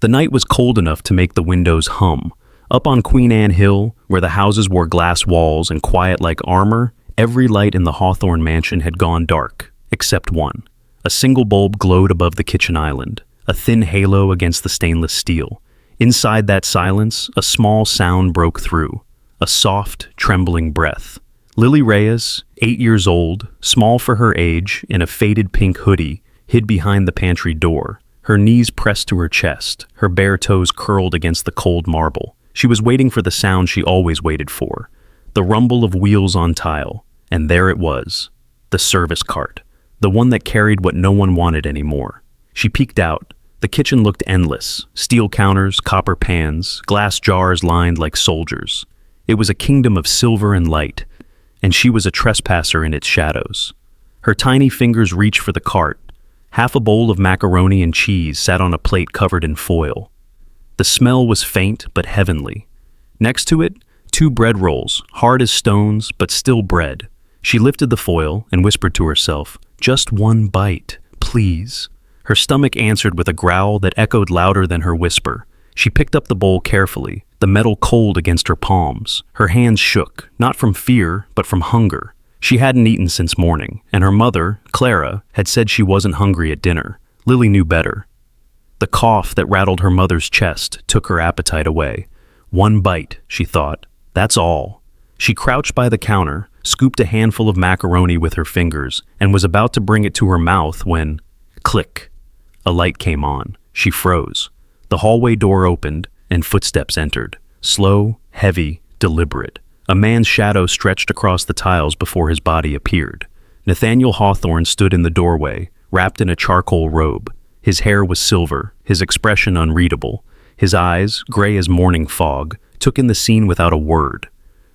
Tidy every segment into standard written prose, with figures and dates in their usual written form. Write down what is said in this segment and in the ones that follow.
The night was cold enough to make the windows hum. Up on Queen Anne Hill, where the houses wore glass walls and quiet like armor, every light in the Hawthorne mansion had gone dark, except one. A single bulb glowed above the kitchen island, a thin halo against the stainless steel. Inside that silence, a small sound broke through, a soft, trembling breath. Lily Reyes, 8 years old, small for her age, in a faded pink hoodie, hid behind the pantry door, her knees pressed to her chest, her bare toes curled against the cold marble. She was waiting for the sound she always waited for, the rumble of wheels on tile, and there it was, the service cart, the one that carried what no one wanted anymore. She peeked out. The kitchen looked endless, steel counters, copper pans, glass jars lined like soldiers. It was a kingdom of silver and light, and she was a trespasser in its shadows. Her tiny fingers reached for the cart. Half a bowl of macaroni and cheese sat on a plate covered in foil. The smell was faint but heavenly. Next to it, 2 bread rolls, hard as stones but still bread. She lifted the foil and whispered to herself, "Just one bite, please." Her stomach answered with a growl that echoed louder than her whisper. She picked up the bowl carefully, the metal cold against her palms. Her hands shook, not from fear, but from hunger. She hadn't eaten since morning, and her mother, Clara, had said she wasn't hungry at dinner. Lily knew better. The cough that rattled her mother's chest took her appetite away. One bite, she thought. That's all. She crouched by the counter, scooped a handful of macaroni with her fingers, and was about to bring it to her mouth when, click, a light came on. She froze. The hallway door opened, and footsteps entered. Slow, heavy, deliberate. A man's shadow stretched across the tiles before his body appeared. Nathaniel Hawthorne stood in the doorway, wrapped in a charcoal robe. His hair was silver, his expression unreadable. His eyes, gray as morning fog, took in the scene without a word.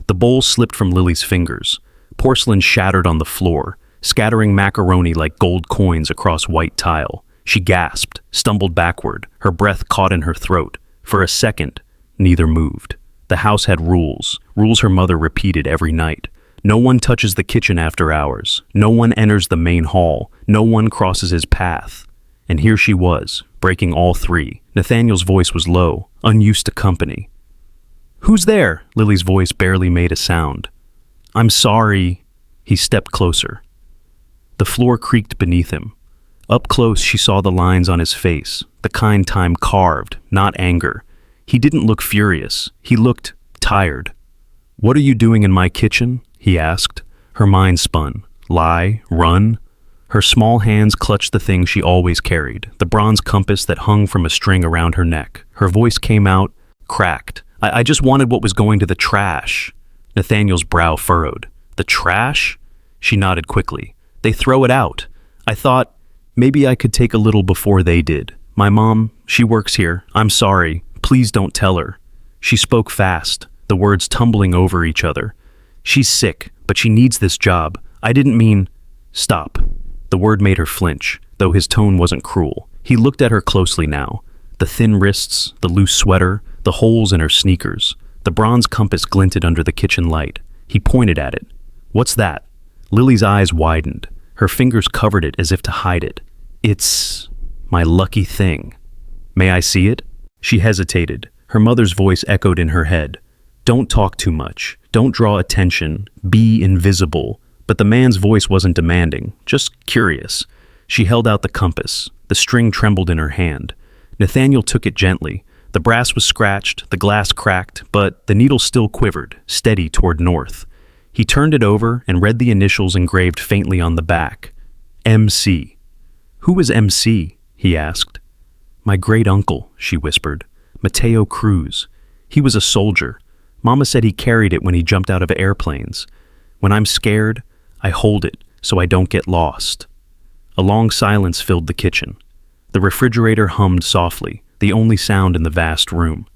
The bowl slipped from Lily's fingers. Porcelain shattered on the floor, scattering macaroni like gold coins across white tile. She gasped, stumbled backward, her breath caught in her throat. For a second, neither moved. The house had rules her mother repeated every night. No one touches the kitchen after hours. No one enters the main hall. No one crosses his path. And here she was, breaking all 3. Nathaniel's voice was low, unused to company. "Who's there?" Lily's voice barely made a sound. "I'm sorry." He stepped closer. The floor creaked beneath him. Up close, she saw the lines on his face, the kind time carved, not anger. He didn't look furious. He looked tired. "What are you doing in my kitchen?" he asked. Her mind spun. Lie? Run? Her small hands clutched the thing she always carried, the bronze compass that hung from a string around her neck. Her voice came out, cracked. I just wanted what was going to the trash." Nathaniel's brow furrowed. "The trash?" She nodded quickly. "They throw it out. I thought maybe I could take a little before they did. My mom, she works here. I'm sorry. Please don't tell her." She spoke fast, the words tumbling over each other. "She's sick, but she needs this job. I didn't mean—" "Stop." The word made her flinch, though his tone wasn't cruel. He looked at her closely now. The thin wrists, the loose sweater, the holes in her sneakers. The bronze compass glinted under the kitchen light. He pointed at it. "What's that?" Lily's eyes widened. Her fingers covered it as if to hide it. "It's my lucky thing. May I see it?" She hesitated. Her mother's voice echoed in her head. "Don't talk too much. Don't draw attention. Be invisible." But the man's voice wasn't demanding, just curious. She held out the compass. The string trembled in her hand. Nathaniel took it gently. The brass was scratched, the glass cracked, but the needle still quivered, steady toward north. He turned it over and read the initials engraved faintly on the back. MC. "Who was MC?" he asked. "My great-uncle," she whispered. "Mateo Cruz. He was a soldier. Mama said he carried it when he jumped out of airplanes. When I'm scared, I hold it so I don't get lost." A long silence filled the kitchen. The refrigerator hummed softly, the only sound in the vast room.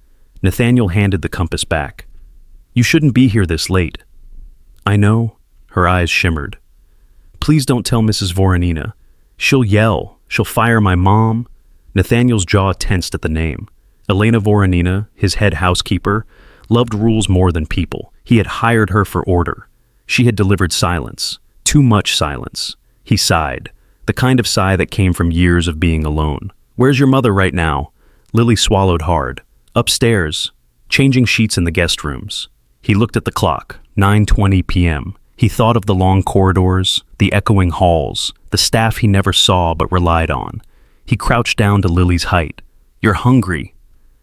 Nathaniel handed the compass back. "You shouldn't be here this late." "I know." Her eyes shimmered. "Please don't tell Mrs. Voronina. She'll yell. She'll fire my mom." Nathaniel's jaw tensed at the name. Elena Voronina, his head housekeeper, loved rules more than people. He had hired her for order. She had delivered silence. Too much silence. He sighed, the kind of sigh that came from years of being alone. "Where's your mother right now?" Lily swallowed hard. Upstairs, changing sheets in the guest rooms. He looked at the clock, 9:20 p.m. He thought of the long corridors, the echoing halls, the staff he never saw but relied on. He crouched down to Lily's height. "You're hungry."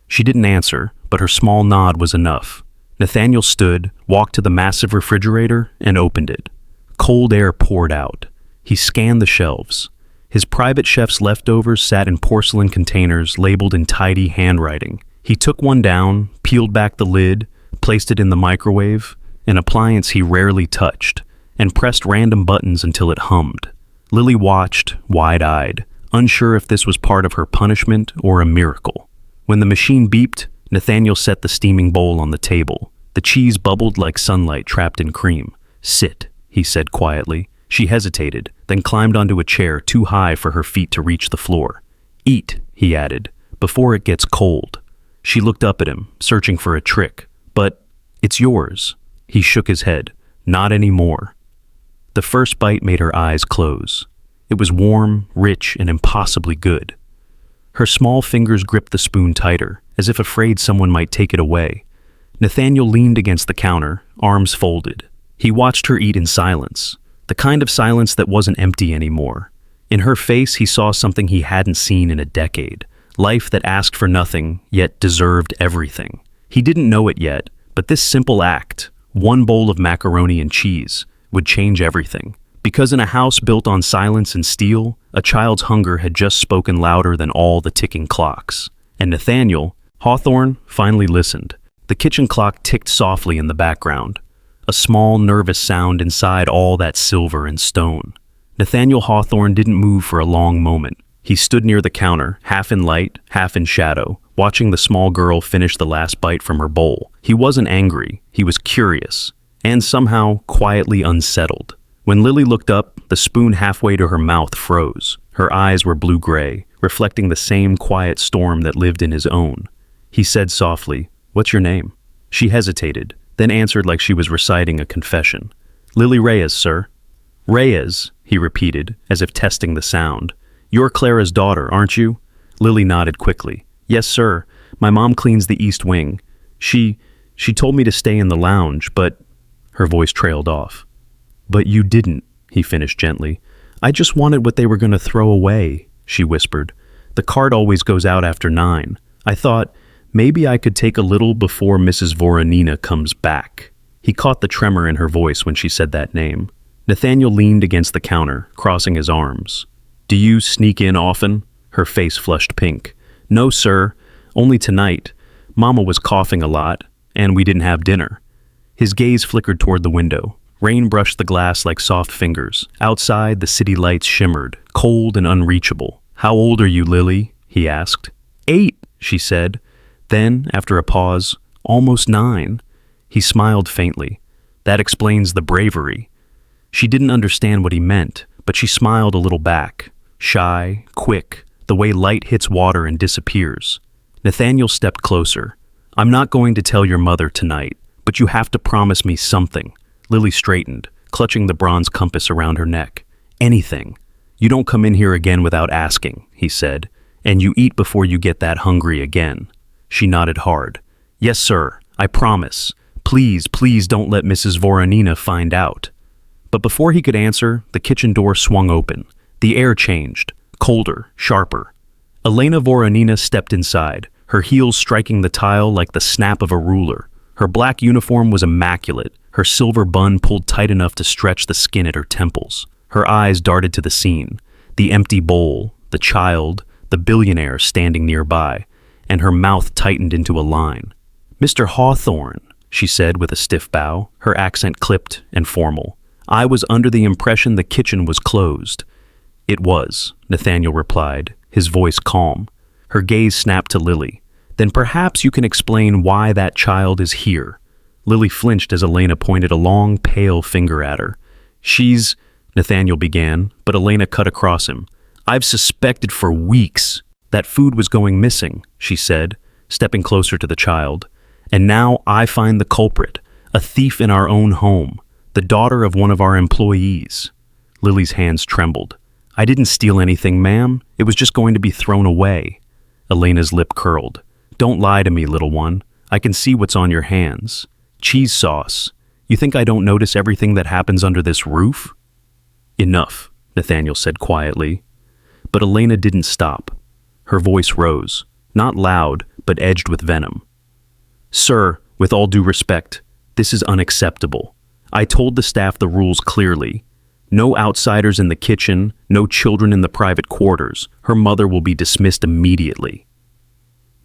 She didn't answer, but her small nod was enough. Nathaniel stood, walked to the massive refrigerator, and opened it. Cold air poured out. He scanned the shelves. His private chef's leftovers sat in porcelain containers labeled in tidy handwriting. He took one down, peeled back the lid, placed it in the microwave, an appliance he rarely touched, and pressed random buttons until it hummed. Lily watched, wide-eyed, unsure if this was part of her punishment or a miracle. When the machine beeped, Nathaniel set the steaming bowl on the table. The cheese bubbled like sunlight trapped in cream. "Sit," he said quietly. She hesitated, then climbed onto a chair too high for her feet to reach the floor. "Eat," he added, "before it gets cold." She looked up at him, searching for a trick. "But it's yours." He shook his head. "Not anymore." The first bite made her eyes close. It was warm, rich, and impossibly good. Her small fingers gripped the spoon tighter, as if afraid someone might take it away. Nathaniel leaned against the counter, arms folded. He watched her eat in silence, the kind of silence that wasn't empty anymore. In her face, he saw something he hadn't seen in a decade, life that asked for nothing, yet deserved everything. He didn't know it yet, but this simple act, one bowl of macaroni and cheese, would change everything. Because in a house built on silence and steel, a child's hunger had just spoken louder than all the ticking clocks. And Nathaniel, Hawthorne, finally listened. The kitchen clock ticked softly in the background, a small, nervous sound inside all that silver and stone. Nathaniel Hawthorne didn't move for a long moment. He stood near the counter, half in light, half in shadow, watching the small girl finish the last bite from her bowl. He wasn't angry, he was curious, and somehow quietly unsettled. When Lily looked up, the spoon halfway to her mouth froze. Her eyes were blue-gray, reflecting the same quiet storm that lived in his own. He said softly, "What's your name?" She hesitated, then answered like she was reciting a confession. "Lily Reyes, sir." "Reyes," he repeated, as if testing the sound. "You're Clara's daughter, aren't you?" Lily nodded quickly. "Yes, sir. My mom cleans the east wing. She told me to stay in the lounge, but—" Her voice trailed off. "But you didn't," he finished gently. "I just wanted what they were going to throw away," she whispered. "The cart always goes out after 9. I thought, maybe I could take a little before Mrs. Voronina comes back." He caught the tremor in her voice when she said that name. Nathaniel leaned against the counter, crossing his arms. "Do you sneak in often?" Her face flushed pink. "No, sir. Only tonight. Mama was coughing a lot, and we didn't have dinner." His gaze flickered toward the window. Rain brushed the glass like soft fingers. Outside, the city lights shimmered, cold and unreachable. "How old are you, Lily?" he asked. 8, she said. Then, after a pause, "Almost 9. He smiled faintly. "That explains the bravery." She didn't understand what he meant, but she smiled a little back. Shy, quick, the way light hits water and disappears. Nathaniel stepped closer. "I'm not going to tell your mother tonight, but you have to promise me something." Lily straightened, clutching the bronze compass around her neck. "Anything. You don't come in here again without asking," he said, "and you eat before you get that hungry again." She nodded hard. "Yes, sir, I promise. Please, please don't let Mrs. Voronina find out." But before he could answer, the kitchen door swung open. The air changed, colder, sharper. Elena Voronina stepped inside, her heels striking the tile like the snap of a ruler. Her black uniform was immaculate, her silver bun pulled tight enough to stretch the skin at her temples. Her eyes darted to the scene, the empty bowl, the child, the billionaire standing nearby, and her mouth tightened into a line. "Mr. Hawthorne," she said with a stiff bow, her accent clipped and formal. "I was under the impression the kitchen was closed." "It was," Nathaniel replied, his voice calm. Her gaze snapped to Lily. "Then perhaps you can explain why that child is here." Lily flinched as Elena pointed a long, pale finger at her. "She's—" Nathaniel began, but Elena cut across him. "I've suspected for weeks that food was going missing," she said, stepping closer to the child. "And now I find the culprit, a thief in our own home, the daughter of one of our employees." Lily's hands trembled. "I didn't steal anything, ma'am. It was just going to be thrown away." Elena's lip curled. Don't lie to me, little one. I can see what's on your hands. Cheese sauce. You think I don't notice everything that happens under this roof? Enough, Nathaniel said quietly. But Elena didn't stop. Her voice rose, not loud, but edged with venom. Sir, with all due respect, this is unacceptable. I told the staff the rules clearly. No outsiders in the kitchen, no children in the private quarters. Her mother will be dismissed immediately.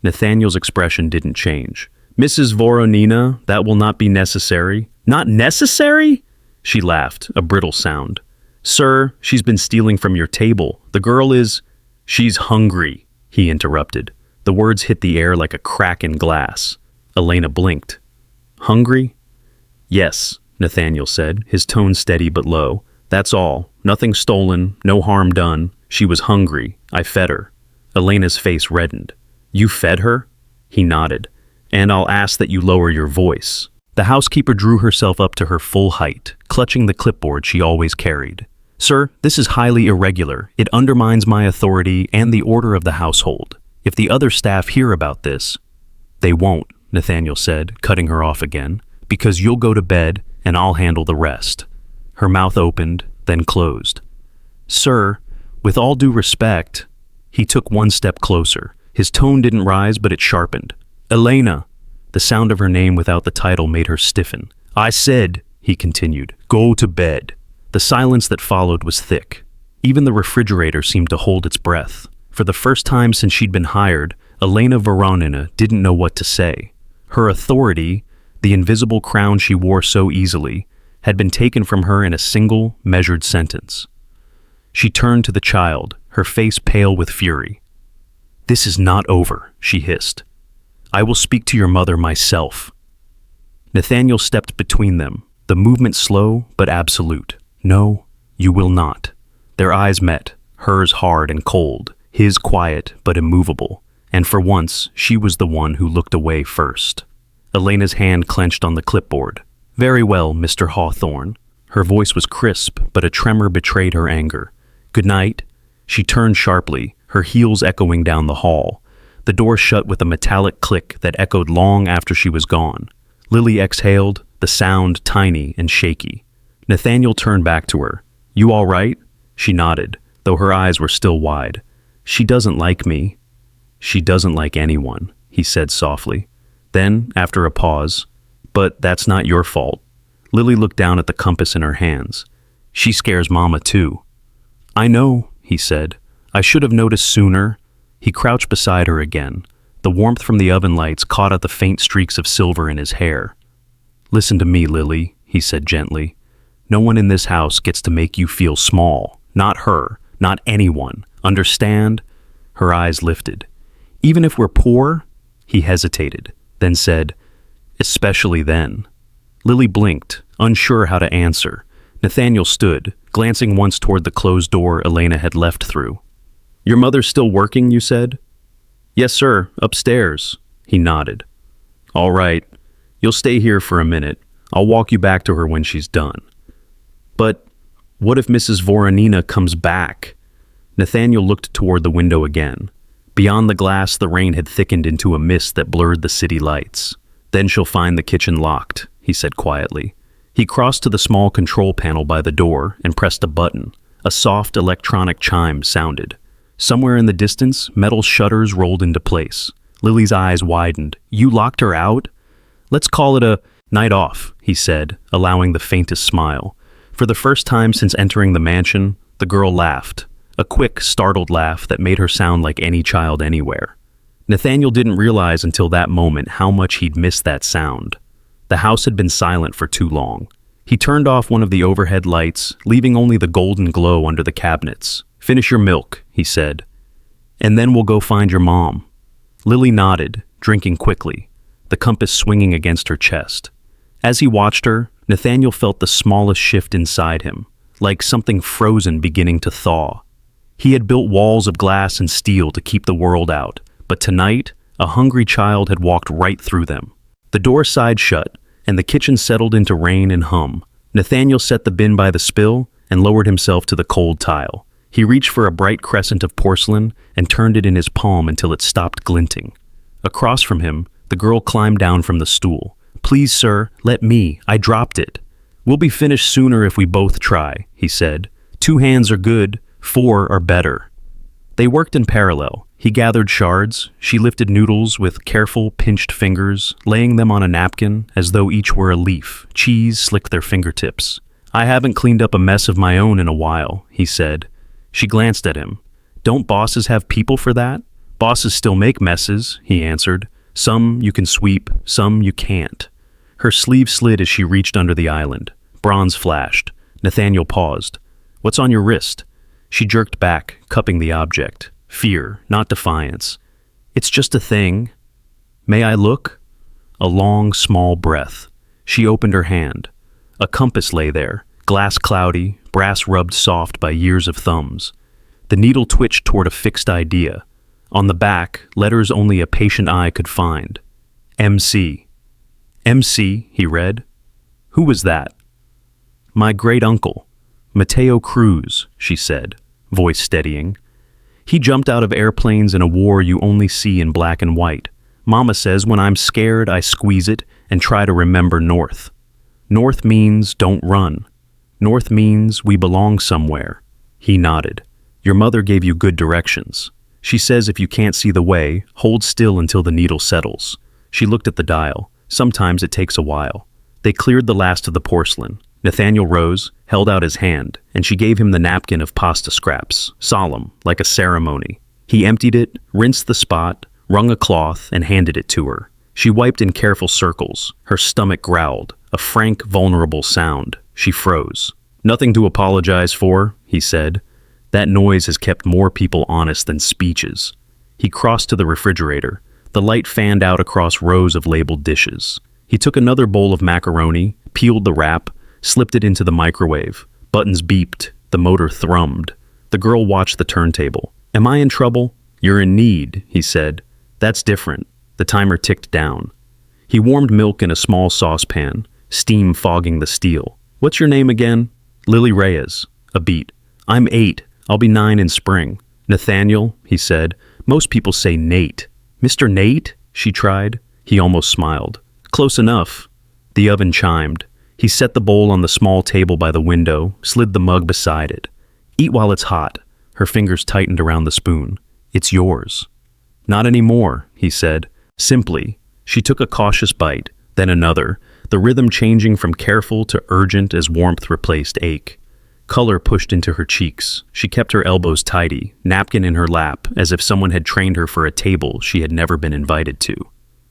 Nathaniel's expression didn't change. Mrs. Voronina, that will not be necessary. Not necessary? She laughed, a brittle sound. Sir, she's been stealing from your table. The girl is... She's hungry, he interrupted. The words hit the air like a crack in glass. Elena blinked. Hungry? Yes, Nathaniel said, his tone steady but low. That's all. Nothing stolen, no harm done. She was hungry. I fed her. Elena's face reddened. You fed her? He nodded. And I'll ask that you lower your voice. The housekeeper drew herself up to her full height, clutching the clipboard she always carried. Sir, this is highly irregular. It undermines my authority and the order of the household. If the other staff hear about this... They won't, Nathaniel said, cutting her off again, because you'll go to bed and I'll handle the rest. Her mouth opened, then closed. Sir, with all due respect... He took one step closer. His tone didn't rise, but it sharpened. Elena! The sound of her name without the title made her stiffen. I said, he continued, go to bed. The silence that followed was thick. Even the refrigerator seemed to hold its breath. For the first time since she'd been hired, Elena Voronina didn't know what to say. Her authority, the invisible crown she wore so easily, had been taken from her in a single, measured sentence. She turned to the child, her face pale with fury. This is not over, she hissed. I will speak to your mother myself. Nathaniel stepped between them, the movement slow but absolute. No, you will not. Their eyes met, hers hard and cold, his quiet but immovable, and for once she was the one who looked away first. Elena's hand clenched on the clipboard. Very well, Mr. Hawthorne. Her voice was crisp, but a tremor betrayed her anger. Good night. She turned sharply, her heels echoing down the hall. The door shut with a metallic click that echoed long after she was gone. Lily exhaled, the sound tiny and shaky. Nathaniel turned back to her. You all right? She nodded, though her eyes were still wide. She doesn't like me. She doesn't like anyone, he said softly. Then, after a pause, but that's not your fault. Lily looked down at the compass in her hands. She scares Mama too. I know, he said. I should have noticed sooner. He crouched beside her again. The warmth from the oven lights caught at the faint streaks of silver in his hair. Listen to me, Lily, he said gently. No one in this house gets to make you feel small. Not her, not anyone. Understand? Her eyes lifted. Even if we're poor? He hesitated, then said, especially then. Lily blinked, unsure how to answer. Nathaniel stood, glancing once toward the closed door Elena had left through. Your mother's still working, you said? Yes, sir, upstairs. He nodded. All right. You'll stay here for a minute. I'll walk you back to her when she's done. But what if Mrs. Voronina comes back? Nathaniel looked toward the window again. Beyond the glass, the rain had thickened into a mist that blurred the city lights. Then she'll find the kitchen locked, he said quietly. He crossed to the small control panel by the door and pressed a button. A soft electronic chime sounded. Somewhere in the distance, metal shutters rolled into place. Lily's eyes widened. You locked her out? Let's call it a night off, he said, allowing the faintest smile. For the first time since entering the mansion, the girl laughed. A quick, startled laugh that made her sound like any child anywhere. Nathaniel didn't realize until that moment how much he'd missed that sound. The house had been silent for too long. He turned off one of the overhead lights, leaving only the golden glow under the cabinets. Finish your milk, he said. And then we'll go find your mom. Lily nodded, drinking quickly, the compass swinging against her chest. As he watched her, Nathaniel felt the smallest shift inside him, like something frozen beginning to thaw. He had built walls of glass and steel to keep the world out, but tonight, a hungry child had walked right through them. The door side shut, and the kitchen settled into rain and hum. Nathaniel set the bin by the spill and lowered himself to the cold tile. He reached for a bright crescent of porcelain and turned it in his palm until it stopped glinting. Across from him, the girl climbed down from the stool. "Please, sir, let me. I dropped it." "We'll be finished sooner if we both try," he said. "2 hands are good, 4 are better." They worked in parallel. He gathered shards. She lifted noodles with careful, pinched fingers, laying them on a napkin as though each were a leaf. Cheese slicked their fingertips. "I haven't cleaned up a mess of my own in a while," he said. She glanced at him. "Don't bosses have people for that?" "Bosses still make messes," he answered. "Some you can sweep, some you can't." Her sleeve slid as she reached under the island. Bronze flashed. Nathaniel paused. "What's on your wrist?" She jerked back, cupping the object. Fear, not defiance. "It's just a thing." "May I look?" A long, small breath. She opened her hand. A compass lay there, glass cloudy, brass rubbed soft by years of thumbs. The needle twitched toward a fixed idea. On the back, letters only a patient eye could find. MC. "MC," he read. "Who was that?" "My great-uncle, Mateo Cruz," she said, voice steadying. "He jumped out of airplanes in a war you only see in black and white. Mama says when I'm scared, I squeeze it and try to remember North. North means don't run. North means we belong somewhere." He nodded. "Your mother gave you good directions. She says if you can't see the way, hold still until the needle settles." She looked at the dial. "Sometimes it takes a while." They cleared the last of the porcelain. Nathaniel rose, held out his hand, and she gave him the napkin of pasta scraps, solemn, like a ceremony. He emptied it, rinsed the spot, wrung a cloth, and handed it to her. She wiped in careful circles. Her stomach growled, a frank, vulnerable sound. She froze. "Nothing to apologize for," he said. "That noise has kept more people honest than speeches." He crossed to the refrigerator. The light fanned out across rows of labeled dishes. He took another bowl of macaroni, peeled the wrap, slipped it into the microwave. Buttons beeped. The motor thrummed. The girl watched the turntable. "Am I in trouble?" "You're in need," he said. "That's different." The timer ticked down. He warmed milk in a small saucepan, steam fogging the steel. "What's your name again?" "Lily Reyes." A beat. "I'm 8. I'll be 9 in spring." "Nathaniel," he said. "Most people say Nate." "Mr. Nate?" she tried. He almost smiled. "Close enough." The oven chimed. He set the bowl on the small table by the window, slid the mug beside it. "Eat while it's hot." Her fingers tightened around the spoon. "It's yours." "Not anymore," he said. Simply. She took a cautious bite, then another, the rhythm changing from careful to urgent as warmth replaced ache. Color pushed into her cheeks. She kept her elbows tidy, napkin in her lap, as if someone had trained her for a table she had never been invited to.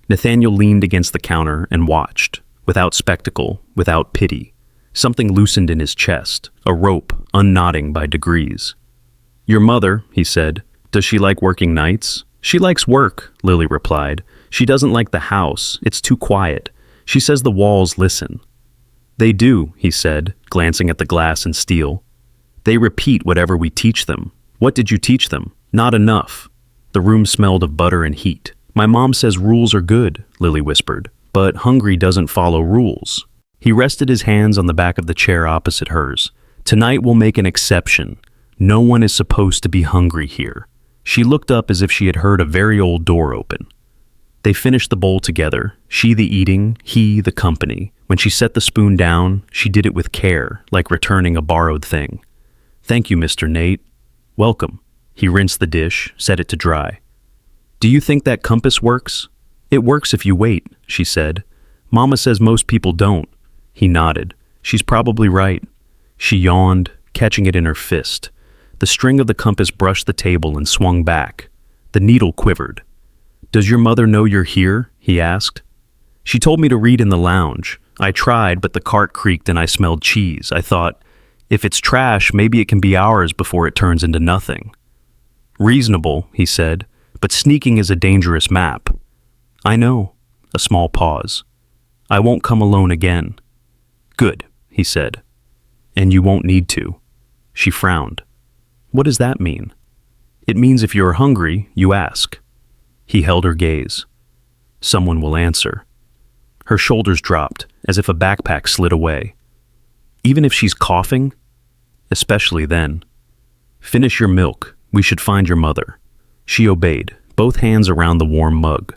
Nathaniel leaned against the counter and watched, without spectacle, without pity. Something loosened in his chest, a rope unknotting by degrees. "Your mother," he said, "does she like working nights?" "She likes work," Lily replied. "She doesn't like the house. It's too quiet. She says the walls listen." "They do," he said, glancing at the glass and steel. "They repeat whatever we teach them." "What did you teach them?" "Not enough." The room smelled of butter and heat. "My mom says rules are good," Lily whispered, "but hungry doesn't follow rules." He rested his hands on the back of the chair opposite hers. "Tonight we'll make an exception. No one is supposed to be hungry here." She looked up as if she had heard a very old door open. They finished the bowl together, she the eating, he the company. When she set the spoon down, she did it with care, like returning a borrowed thing. "Thank you, Mr. Nate." "Welcome." He rinsed the dish, set it to dry. "Do you think that compass works?" "It works if you wait," she said. "Mama says most people don't." He nodded. "She's probably right." She yawned, catching it in her fist. The string of the compass brushed the table and swung back. The needle quivered. "Does your mother know you're here?" he asked. "She told me to read in the lounge. I tried, but the cart creaked and I smelled cheese. I thought, if it's trash, maybe it can be ours before it turns into nothing." "Reasonable," he said, "but sneaking is a dangerous map." "I know." A small pause. "I won't come alone again." "Good," he said. "And you won't need to." She frowned. "What does that mean?" "It means if you're hungry, you ask." He held her gaze. "Someone will answer." Her shoulders dropped, as if a backpack slid away. "Even if she's coughing?" "Especially then." Finish your milk. We should find your mother. She obeyed, both hands around the warm mug.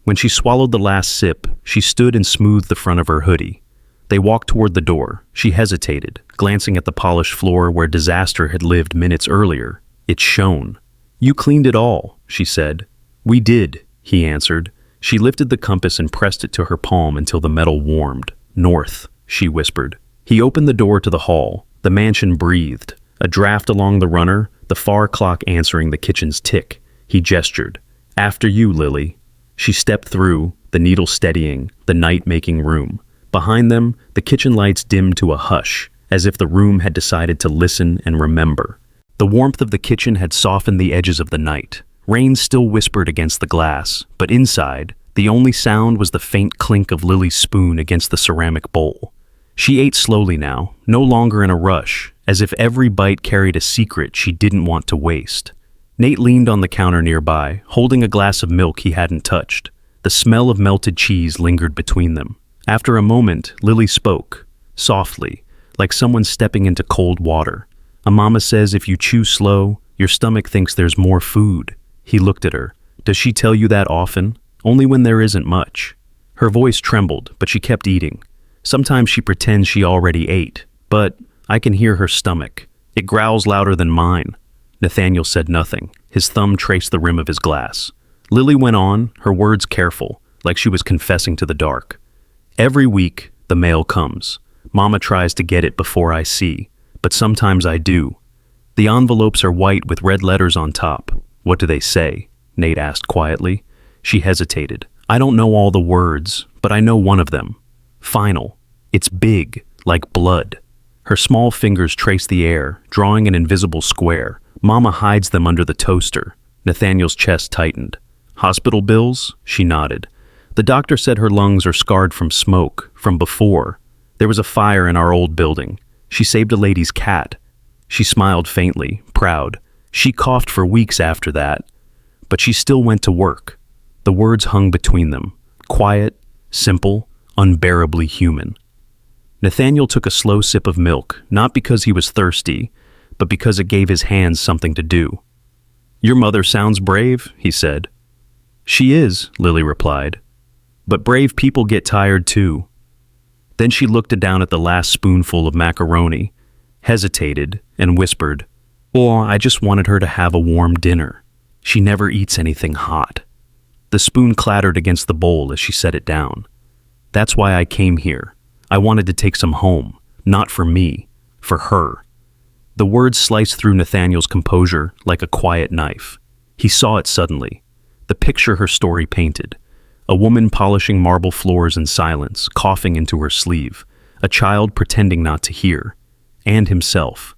When she swallowed the last sip, she stood and smoothed the front of her hoodie. They walked toward the door. She hesitated, glancing at the polished floor where disaster had lived minutes earlier. It shone. You cleaned it all, she said. We did, he answered. She lifted the compass and pressed it to her palm until the metal warmed. North, she whispered. He opened the door to the hall. The mansion breathed. A draft along the runner, the far clock answering the kitchen's tick. He gestured. After you, Lily. She stepped through, the needle steadying, the night making room. Behind them, the kitchen lights dimmed to a hush, as if the room had decided to listen and remember. The warmth of the kitchen had softened the edges of the night. Rain still whispered against the glass, but inside, the only sound was the faint clink of Lily's spoon against the ceramic bowl. She ate slowly now, no longer in a rush, as if every bite carried a secret she didn't want to waste. Nate leaned on the counter nearby, holding a glass of milk he hadn't touched. The smell of melted cheese lingered between them. After a moment, Lily spoke, softly, like someone stepping into cold water. A mama says if you chew slow, your stomach thinks there's more food. He looked at her. Does she tell you that often? Only when there isn't much. Her voice trembled, but she kept eating. Sometimes she pretends she already ate, but I can hear her stomach. It growls louder than mine. Nathaniel said nothing. His thumb traced the rim of his glass. Lily went on, her words careful, like she was confessing to the dark. Every week, the mail comes. Mama tries to get it before I see, but sometimes I do. The envelopes are white with red letters on top. What do they say? Nate asked quietly. She hesitated. I don't know all the words, but I know one of them. Final. It's big, like blood. Her small fingers trace the air, drawing an invisible square. Mama hides them under the toaster. Nathaniel's chest tightened. Hospital bills? She nodded. The doctor said her lungs are scarred from smoke, from before. There was a fire in our old building. She saved a lady's cat. She smiled faintly, proud. She coughed for weeks after that. But she still went to work. The words hung between them. Quiet, simple, unbearably human. Nathaniel took a slow sip of milk, not because he was thirsty, but because it gave his hands something to do. Your mother sounds brave, he said. She is, Lily replied. But brave people get tired too. Then she looked down at the last spoonful of macaroni, hesitated, and whispered, "Oh, I just wanted her to have a warm dinner. She never eats anything hot." The spoon clattered against the bowl as she set it down. That's why I came here. I wanted to take some home, not for me, for her. The words sliced through Nathaniel's composure like a quiet knife. He saw it suddenly. The picture her story painted. A woman polishing marble floors in silence, coughing into her sleeve. A child pretending not to hear. And himself.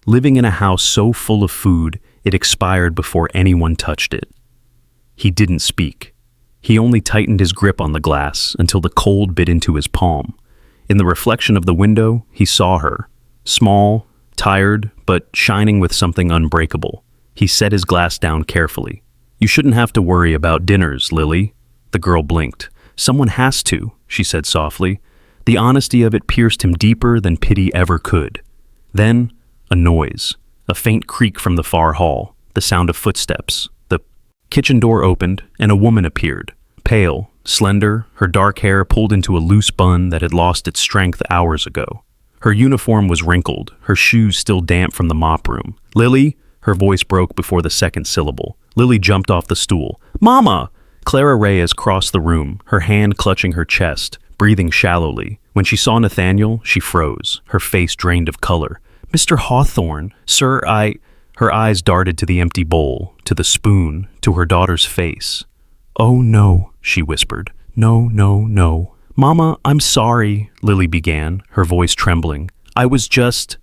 Living in a house so full of food, it expired before anyone touched it. He didn't speak. He only tightened his grip on the glass until the cold bit into his palm. In the reflection of the window, he saw her. Small, tired, but shining with something unbreakable. He set his glass down carefully. You shouldn't have to worry about dinners, Lily. The girl blinked. Someone has to, she said softly. The honesty of it pierced him deeper than pity ever could. Then, a noise. A faint creak from the far hall. The sound of footsteps. The kitchen door opened, and a woman appeared. Pale, slender, her dark hair pulled into a loose bun that had lost its strength hours ago. Her uniform was wrinkled, her shoes still damp from the mop room. Lily? Her voice broke before the second syllable. Lily jumped off the stool. Mama! Clara Reyes crossed the room, her hand clutching her chest, breathing shallowly. When she saw Nathaniel, she froze, her face drained of color. Mr. Hawthorne, sir, Her eyes darted to the empty bowl, to the spoon, to her daughter's face. Oh no, she whispered. No, no, no. Mama, I'm sorry, Lily began, her voice trembling. I was just...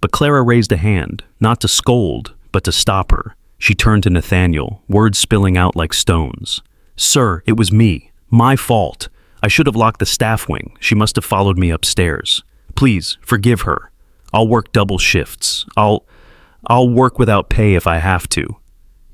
But Clara raised a hand, not to scold, but to stop her. She turned to Nathaniel, words spilling out like stones. Sir, it was me. My fault. I should have locked the staff wing. She must have followed me upstairs. Please, forgive her. I'll work double shifts. I'll work without pay if I have to.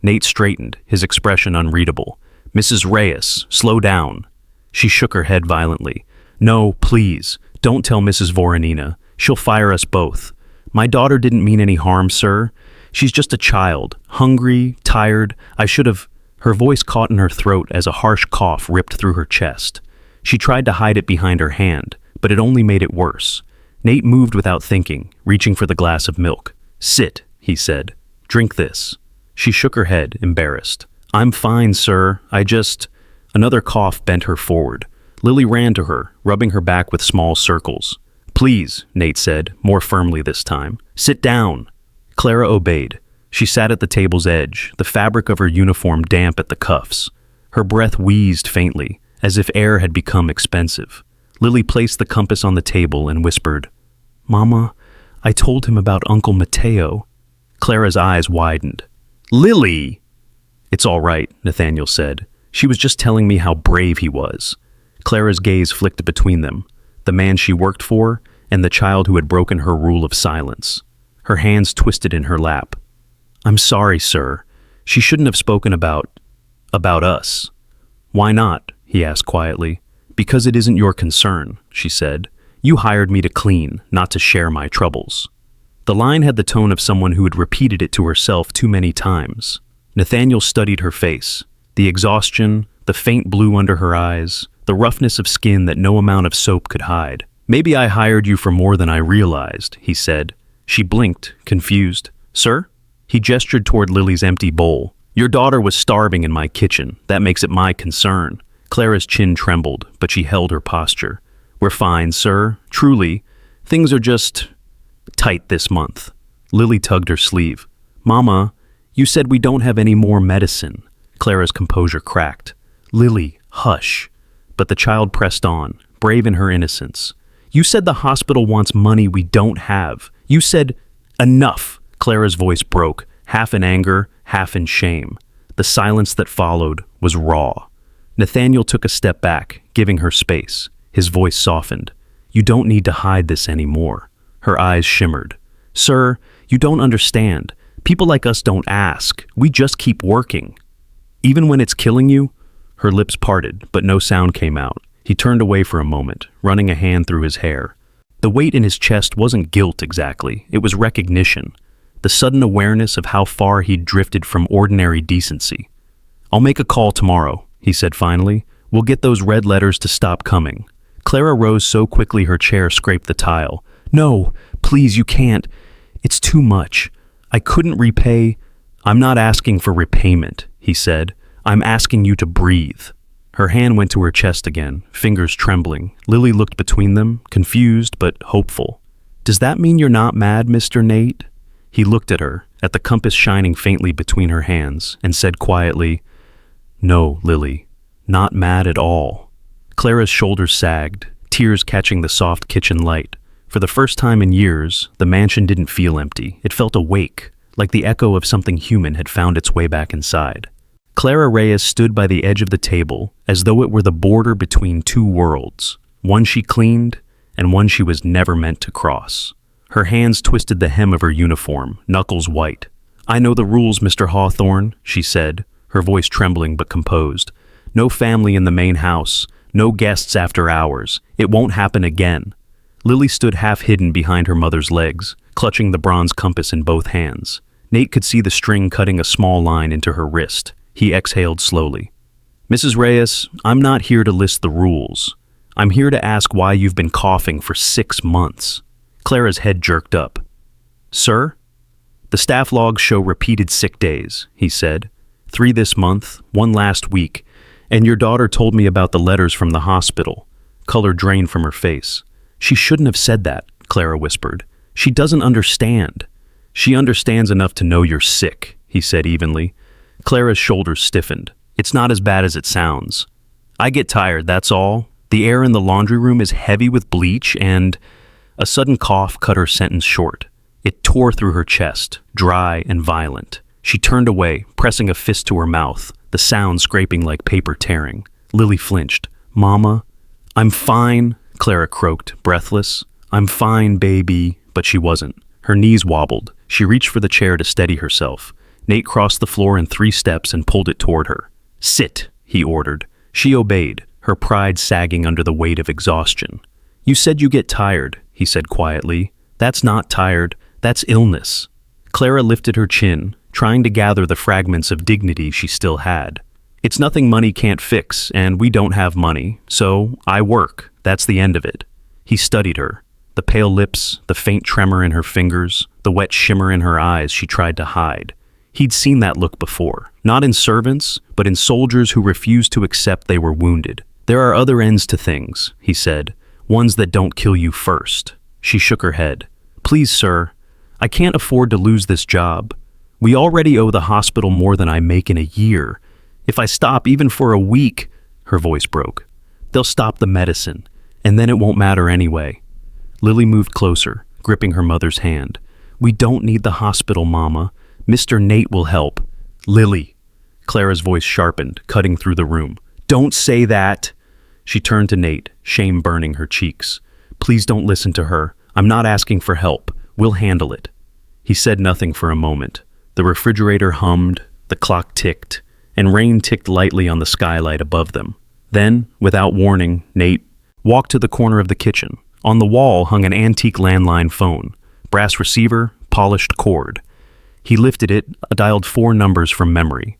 Nate straightened, his expression unreadable. Mrs. Reyes, slow down. She shook her head violently. No, please, don't tell Mrs. Voronina. She'll fire us both. My daughter didn't mean any harm, sir. She's just a child, hungry, tired. I should have... Her voice caught in her throat as a harsh cough ripped through her chest. She tried to hide it behind her hand, but it only made it worse. Nate moved without thinking, reaching for the glass of milk. "Sit," he said. "Drink this." She shook her head, embarrassed. "I'm fine, sir. I just..." Another cough bent her forward. Lily ran to her, rubbing her back with small circles. "Please," Nate said, more firmly this time. "Sit down." Clara obeyed. She sat at the table's edge, the fabric of her uniform damp at the cuffs. Her breath wheezed faintly, as if air had become expensive. Lily placed the compass on the table and whispered, "Mama, I told him about Uncle Mateo." Clara's eyes widened. "Lily!" "It's all right," Nathaniel said. "She was just telling me how brave he was." Clara's gaze flicked between them, the man she worked for and the child who had broken her rule of silence. Her hands twisted in her lap. "I'm sorry, sir. She shouldn't have spoken about us." "Why not?" he asked quietly. "Because it isn't your concern," she said. "You hired me to clean, not to share my troubles." The line had the tone of someone who had repeated it to herself too many times. Nathaniel studied her face. The exhaustion, the faint blue under her eyes, the roughness of skin that no amount of soap could hide. "Maybe I hired you for more than I realized," he said. She blinked, confused. "Sir?" He gestured toward Lily's empty bowl. "Your daughter was starving in my kitchen. That makes it my concern." Clara's chin trembled, but she held her posture. "We're fine, sir. Truly. Things are just tight this month." Lily tugged her sleeve. "Mama, you said we don't have any more medicine." Clara's composure cracked. "Lily, hush." But the child pressed on, brave in her innocence. "You said the hospital wants money we don't have. You said..." "Enough!" Clara's voice broke, half in anger, half in shame. The silence that followed was raw. Nathaniel took a step back, giving her space. His voice softened. "You don't need to hide this anymore." Her eyes shimmered. "Sir, you don't understand. People like us don't ask. We just keep working." "Even when it's killing you?" Her lips parted, but no sound came out. He turned away for a moment, running a hand through his hair. The weight in his chest wasn't guilt exactly, it was recognition. The sudden awareness of how far he'd drifted from ordinary decency. "I'll make a call tomorrow," he said finally. "We'll get those red letters to stop coming." Clara rose so quickly her chair scraped the tile. "No, please, you can't. It's too much. I couldn't repay..." "I'm not asking for repayment," he said. "I'm asking you to breathe." Her hand went to her chest again, fingers trembling. Lily looked between them, confused but hopeful. "Does that mean you're not mad, Mr. Nate?" He looked at her, at the compass shining faintly between her hands, and said quietly, "No, Lily, not mad at all." Clara's shoulders sagged, tears catching the soft kitchen light. For the first time in years, the mansion didn't feel empty. It felt awake, like the echo of something human had found its way back inside. Clara Reyes stood by the edge of the table, as though it were the border between two worlds, one she cleaned and one she was never meant to cross. Her hands twisted the hem of her uniform, knuckles white. "I know the rules, Mr. Hawthorne," she said, her voice trembling but composed. "No family in the main house, no guests after hours. It won't happen again." Lily stood half hidden behind her mother's legs, clutching the bronze compass in both hands. Nate could see the string cutting a small line into her wrist. He exhaled slowly. "Mrs. Reyes, I'm not here to list the rules. I'm here to ask why you've been coughing for 6 months. Clara's head jerked up. "Sir?" "The staff logs show repeated sick days," he said. 3 this month, 1 last week, and your daughter told me about the letters from the hospital." Color drained from her face. "She shouldn't have said that," Clara whispered. "She doesn't understand." "She understands enough to know you're sick," he said evenly. Clara's shoulders stiffened. "It's not as bad as it sounds. I get tired, that's all. The air in the laundry room is heavy with bleach and..." A sudden cough cut her sentence short. It tore through her chest, dry and violent. She turned away, pressing a fist to her mouth, the sound scraping like paper tearing. Lily flinched. "Mama?" "I'm fine," Clara croaked, breathless. "I'm fine, baby." But she wasn't. Her knees wobbled. She reached for the chair to steady herself. Nate crossed the floor in 3 steps and pulled it toward her. "Sit," he ordered. She obeyed, her pride sagging under the weight of exhaustion. "You said you get tired," he said quietly. "That's not tired, that's illness." Clara lifted her chin, trying to gather the fragments of dignity she still had. It's nothing money can't fix, and we don't have money, so I work. That's the end of it. He studied her. The pale lips, the faint tremor in her fingers, the wet shimmer in her eyes she tried to hide. He'd seen that look before, not in servants, but in soldiers who refused to accept they were wounded. There are other ends to things, he said, ones that don't kill you first. She shook her head. Please, sir, I can't afford to lose this job. We already owe the hospital more than I make in a year. If I stop even for a week, her voice broke, they'll stop the medicine, and then it won't matter anyway. Lily moved closer, gripping her mother's hand. We don't need the hospital, Mama. Mr. Nate will help. Lily. Clara's voice sharpened, cutting through the room. Don't say that. She turned to Nate, shame burning her cheeks. Please don't listen to her. I'm not asking for help. We'll handle it. He said nothing for a moment. The refrigerator hummed, the clock ticked, and rain ticked lightly on the skylight above them. Then, without warning, Nate walked to the corner of the kitchen. On the wall hung an antique landline phone, brass receiver, polished cord. He lifted it, dialed 4 numbers from memory.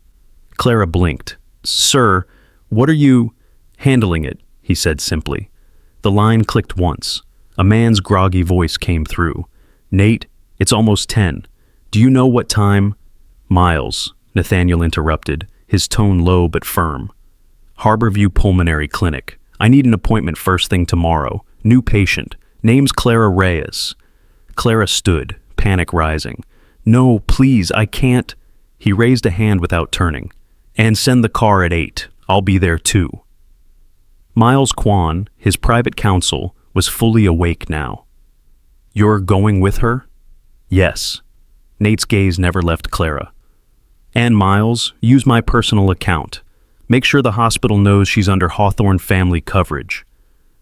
Clara blinked. Sir, what are you... Handling it, he said simply. The line clicked once. A man's groggy voice came through. Nate, it's almost 10. Do you know what time? Miles, Nathaniel interrupted, his tone low but firm. Harborview Pulmonary Clinic. I need an appointment first thing tomorrow. New patient. Name's Clara Reyes. Clara stood, panic rising. No, please, I can't. He raised a hand without turning. And send the car at 8. I'll be there too. Miles Kwan, his private counsel, was fully awake now. You're going with her? Yes. Nate's gaze never left Clara. And Miles, use my personal account. Make sure the hospital knows she's under Hawthorne family coverage.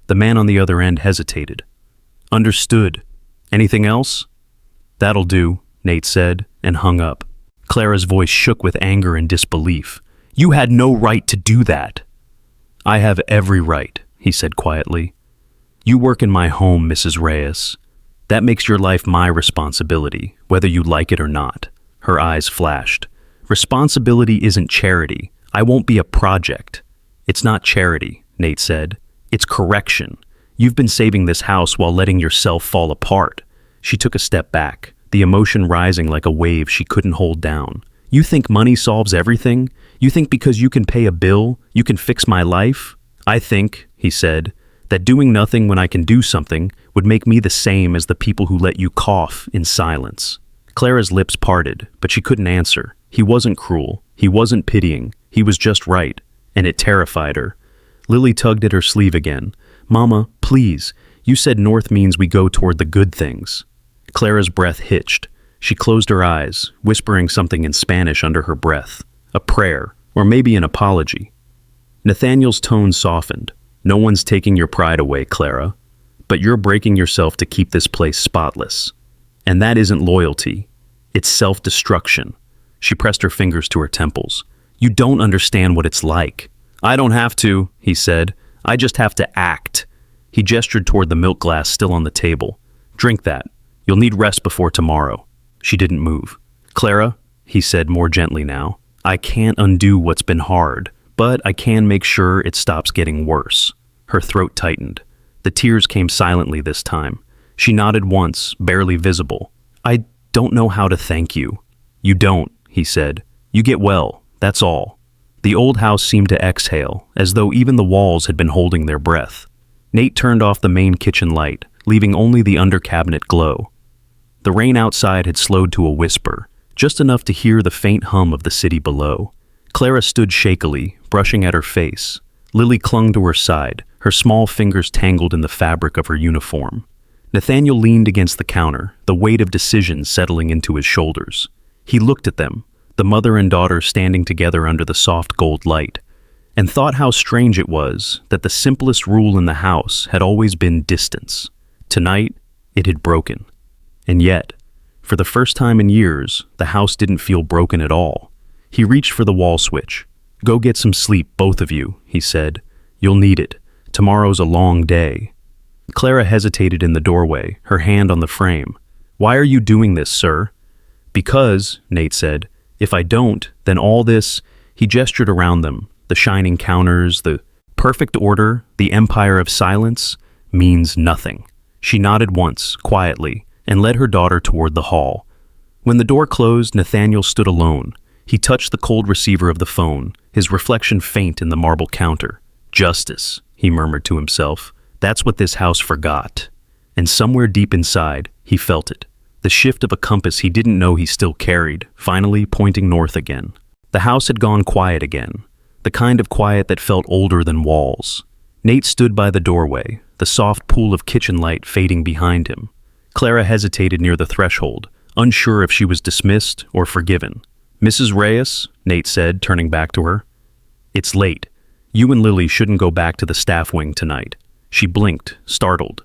The man on the other end hesitated. Understood. Anything else? That'll do, Nate said, and hung up. Clara's voice shook with anger and disbelief. You had no right to do that. I have every right, he said quietly. You work in my home, Mrs. Reyes. That makes your life my responsibility, whether you like it or not. Her eyes flashed. Responsibility isn't charity. I won't be a project. It's not charity, Nate said. It's correction. You've been saving this house while letting yourself fall apart. She took a step back, the emotion rising like a wave she couldn't hold down. You think money solves everything? You think because you can pay a bill, you can fix my life? I think, he said, that doing nothing when I can do something would make me the same as the people who let you cough in silence. Clara's lips parted, but she couldn't answer. He wasn't cruel. He wasn't pitying. He was just right, and it terrified her. Lily tugged at her sleeve again. Mama, please, you said north means we go toward the good things. Clara's breath hitched. She closed her eyes, whispering something in Spanish under her breath. A prayer, or maybe an apology. Nathaniel's tone softened. No one's taking your pride away, Clara, but you're breaking yourself to keep this place spotless. And that isn't loyalty. It's self-destruction. She pressed her fingers to her temples. You don't understand what it's like. I don't have to, he said. I just have to act. He gestured toward the milk glass still on the table. Drink that. You'll need rest before tomorrow. She didn't move. Clara, he said more gently now, I can't undo what's been hard, but I can make sure it stops getting worse. Her throat tightened. The tears came silently this time. She nodded once, barely visible. I don't know how to thank you. You don't, he said. You get well, that's all. The old house seemed to exhale, as though even the walls had been holding their breath. Nate turned off the main kitchen light, leaving only the under-cabinet glow. The rain outside had slowed to a whisper, just enough to hear the faint hum of the city below. Clara stood shakily, brushing at her face. Lily clung to her side, her small fingers tangled in the fabric of her uniform. Nathaniel leaned against the counter, the weight of decision settling into his shoulders. He looked at them, the mother and daughter standing together under the soft gold light, and thought how strange it was that the simplest rule in the house had always been distance. Tonight, it had broken. And yet, for the first time in years, the house didn't feel broken at all. He reached for the wall switch. Go get some sleep, both of you, he said. You'll need it. Tomorrow's a long day. Clara hesitated in the doorway, her hand on the frame. Why are you doing this, sir? Because, Nate said, if I don't, then all this, he gestured around them, the shining counters, the perfect order, the empire of silence, means nothing. She nodded once, quietly, and led her daughter toward the hall. When the door closed, Nathaniel stood alone. He touched the cold receiver of the phone, his reflection faint in the marble counter. Justice, he murmured to himself. That's what this house forgot. And somewhere deep inside, he felt it. The shift of a compass he didn't know he still carried, finally pointing north again. The house had gone quiet again, the kind of quiet that felt older than walls. Nate stood by the doorway, the soft pool of kitchen light fading behind him. Clara hesitated near the threshold, unsure if she was dismissed or forgiven. Mrs. Reyes, Nate said, turning back to her. It's late. You and Lily shouldn't go back to the staff wing tonight. She blinked, startled.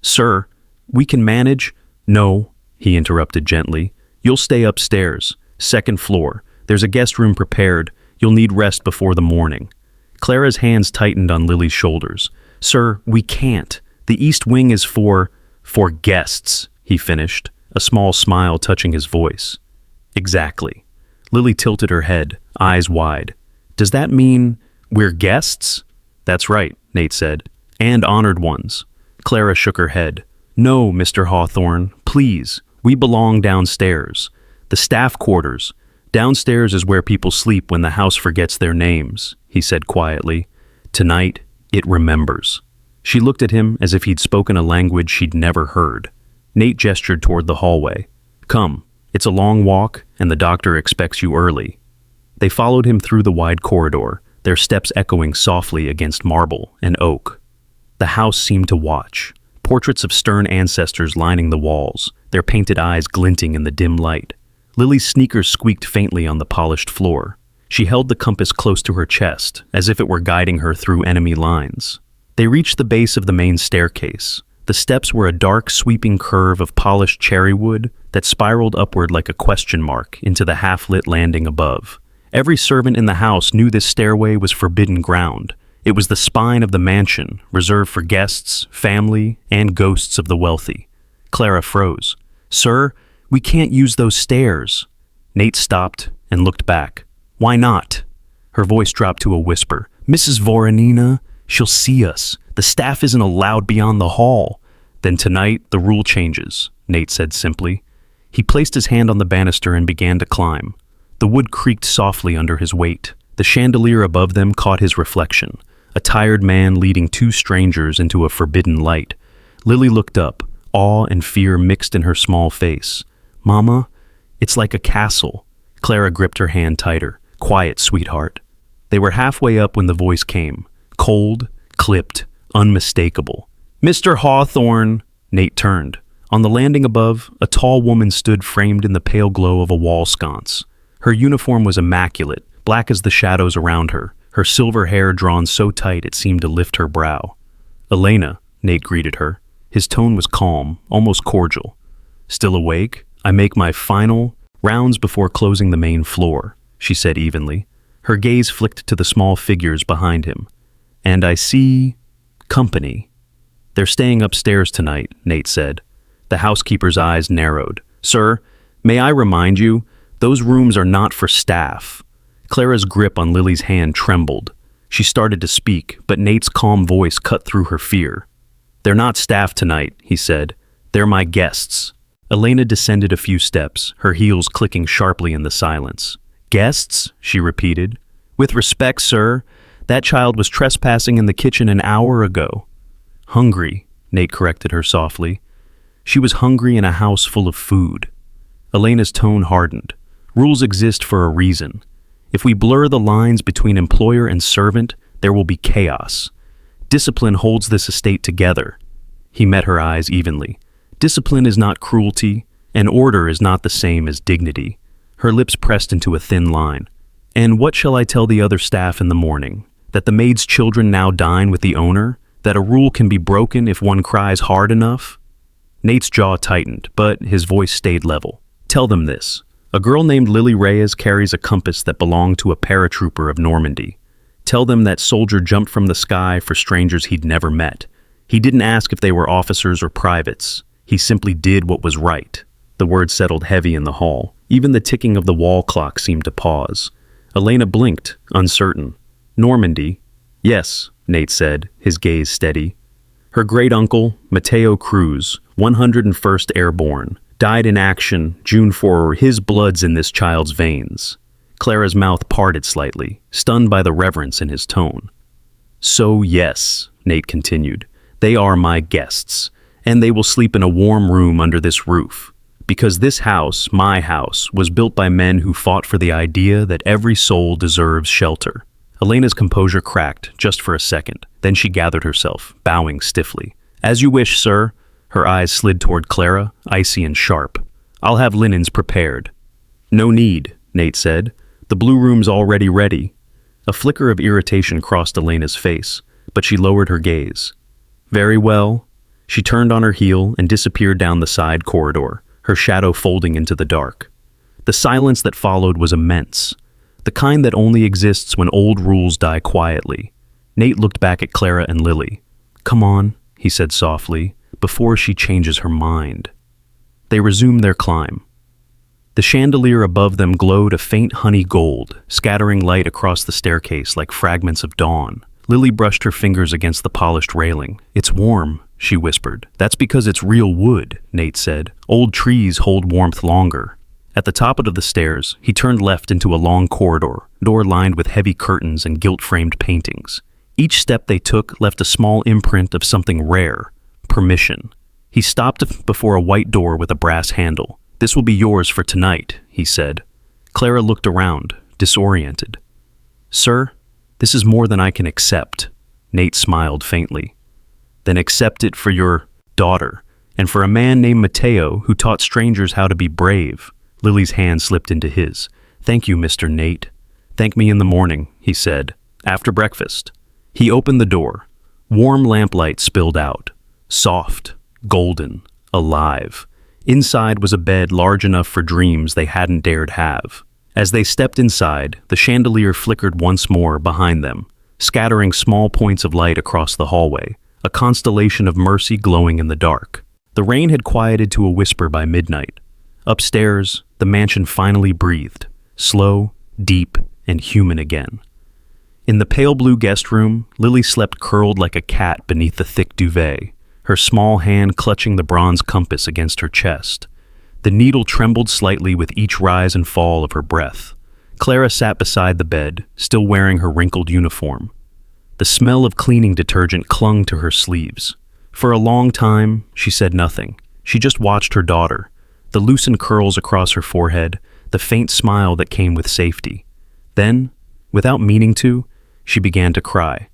Sir, we can manage. No, he interrupted gently. You'll stay upstairs, second floor. There's a guest room prepared. You'll need rest before the morning. Clara's hands tightened on Lily's shoulders. Sir, we can't. The east wing is for guests, he finished, a small smile touching his voice. Exactly. Lily tilted her head, eyes wide. Does that mean we're guests? That's right, Nate said. And honored ones. Clara shook her head. No, Mr. Hawthorne, please. We belong downstairs. The staff quarters. Downstairs is where people sleep when the house forgets their names, he said quietly. Tonight, it remembers. She looked at him as if he'd spoken a language she'd never heard. Nate gestured toward the hallway. Come, it's a long walk, and the doctor expects you early. They followed him through the wide corridor, their steps echoing softly against marble and oak. The house seemed to watch, portraits of stern ancestors lining the walls, their painted eyes glinting in the dim light. Lily's sneakers squeaked faintly on the polished floor. She held the compass close to her chest, as if it were guiding her through enemy lines. They reached the base of the main staircase. The steps were a dark, sweeping curve of polished cherry wood that spiraled upward like a question mark into the half-lit landing above. Every servant in the house knew this stairway was forbidden ground. It was the spine of the mansion, reserved for guests, family, and ghosts of the wealthy. Clara froze. Sir, we can't use those stairs. Nate stopped and looked back. Why not? Her voice dropped to a whisper. Mrs. Voronina, she'll see us. The staff isn't allowed beyond the hall. Then tonight, the rule changes, Nate said simply. He placed his hand on the banister and began to climb. The wood creaked softly under his weight. The chandelier above them caught his reflection, a tired man leading two strangers into a forbidden light. Lily looked up, awe and fear mixed in her small face. Mama, it's like a castle. Clara gripped her hand tighter. Quiet, sweetheart. They were halfway up when the voice came. Cold, clipped, unmistakable. Mr. Hawthorne! Nate turned. On the landing above, a tall woman stood framed in the pale glow of a wall sconce. Her uniform was immaculate, black as the shadows around her, her silver hair drawn so tight it seemed to lift her brow. Elena, Nate greeted her. His tone was calm, almost cordial. Still awake? I make my final rounds before closing the main floor, she said evenly. Her gaze flicked to the small figures behind him. And I see company. They're staying upstairs tonight, Nate said. The housekeeper's eyes narrowed. Sir, may I remind you, those rooms are not for staff. Clara's grip on Lily's hand trembled. She started to speak, but Nate's calm voice cut through her fear. They're not staff tonight, he said. They're my guests. Elena descended a few steps, her heels clicking sharply in the silence. Guests? She repeated. With respect, sir, that child was trespassing in the kitchen an hour ago. Hungry, Nate corrected her softly. She was hungry in a house full of food. Elena's tone hardened. Rules exist for a reason. If we blur the lines between employer and servant, there will be chaos. Discipline holds this estate together. He met her eyes evenly. Discipline is not cruelty, and order is not the same as dignity. Her lips pressed into a thin line. And what shall I tell the other staff in the morning? That the maid's children now dine with the owner? That a rule can be broken if one cries hard enough? Nate's jaw tightened, but his voice stayed level. Tell them this. A girl named Lily Reyes carries a compass that belonged to a paratrooper of Normandy. Tell them that soldier jumped from the sky for strangers he'd never met. He didn't ask if they were officers or privates. He simply did what was right. The word settled heavy in the hall. Even the ticking of the wall clock seemed to pause. Elena blinked, uncertain. Normandy? Yes, Nate said, his gaze steady. Her great-uncle, Mateo Cruz, 101st Airborne, died in action June 4. His blood's in this child's veins. Clara's mouth parted slightly, stunned by the reverence in his tone. So yes, Nate continued, they are my guests, and they will sleep in a warm room under this roof. Because this house, my house, was built by men who fought for the idea that every soul deserves shelter. Elena's composure cracked just for a second. Then she gathered herself, bowing stiffly. As you wish, sir. Her eyes slid toward Clara, icy and sharp. I'll have linens prepared. No need, Nate said. The blue room's already ready. A flicker of irritation crossed Elena's face, but she lowered her gaze. Very well. She turned on her heel and disappeared down the side corridor, her shadow folding into the dark. The silence that followed was immense, the kind that only exists when old rules die quietly. Nate looked back at Clara and Lily. Come on, he said softly, before she changes her mind. They resumed their climb. The chandelier above them glowed a faint honey gold, scattering light across the staircase like fragments of dawn. Lily brushed her fingers against the polished railing. It's warm, she whispered. That's because it's real wood, Nate said. Old trees hold warmth longer. At the top of the stairs, he turned left into a long corridor, door lined with heavy curtains and gilt-framed paintings. Each step they took left a small imprint of something rare, permission. He stopped before a white door with a brass handle. This will be yours for tonight, he said. Clara looked around, disoriented. Sir, this is more than I can accept. Nate smiled faintly. Then accept it for your daughter, and for a man named Mateo who taught strangers how to be brave. Lily's hand slipped into his. Thank you, Mr. Nate. Thank me in the morning, he said. After breakfast. He opened the door. Warm lamplight spilled out. Soft, golden, alive. Inside was a bed large enough for dreams they hadn't dared have. As they stepped inside, the chandelier flickered once more behind them, scattering small points of light across the hallway, a constellation of mercy glowing in the dark. The rain had quieted to a whisper by midnight. Upstairs, the mansion finally breathed, slow, deep, and human again. In the pale blue guest room, Lily slept curled like a cat beneath the thick duvet, her small hand clutching the bronze compass against her chest. The needle trembled slightly with each rise and fall of her breath. Clara sat beside the bed, still wearing her wrinkled uniform. The smell of cleaning detergent clung to her sleeves. For a long time, she said nothing. She just watched her daughter, the loosened curls across her forehead, the faint smile that came with safety. Then, without meaning to, she began to cry.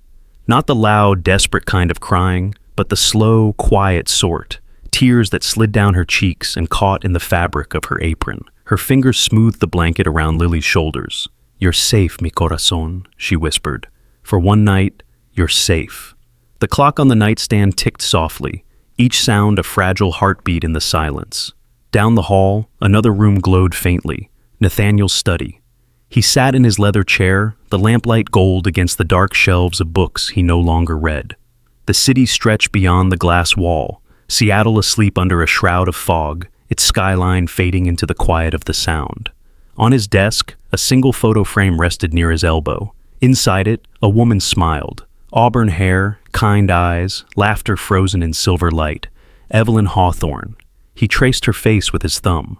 Not the loud, desperate kind of crying, but the slow, quiet sort, tears that slid down her cheeks and caught in the fabric of her apron. Her fingers smoothed the blanket around Lily's shoulders. You're safe, mi corazón, she whispered. For one night, you're safe. The clock on the nightstand ticked softly, each sound a fragile heartbeat in the silence. Down the hall, another room glowed faintly, Nathaniel's study. He sat in his leather chair, the lamplight gold against the dark shelves of books he no longer read. The city stretched beyond the glass wall, Seattle asleep under a shroud of fog, its skyline fading into the quiet of the sound. On his desk, a single photo frame rested near his elbow. Inside it, a woman smiled. Auburn hair, kind eyes, laughter frozen in silver light. Evelyn Hawthorne. He traced her face with his thumb.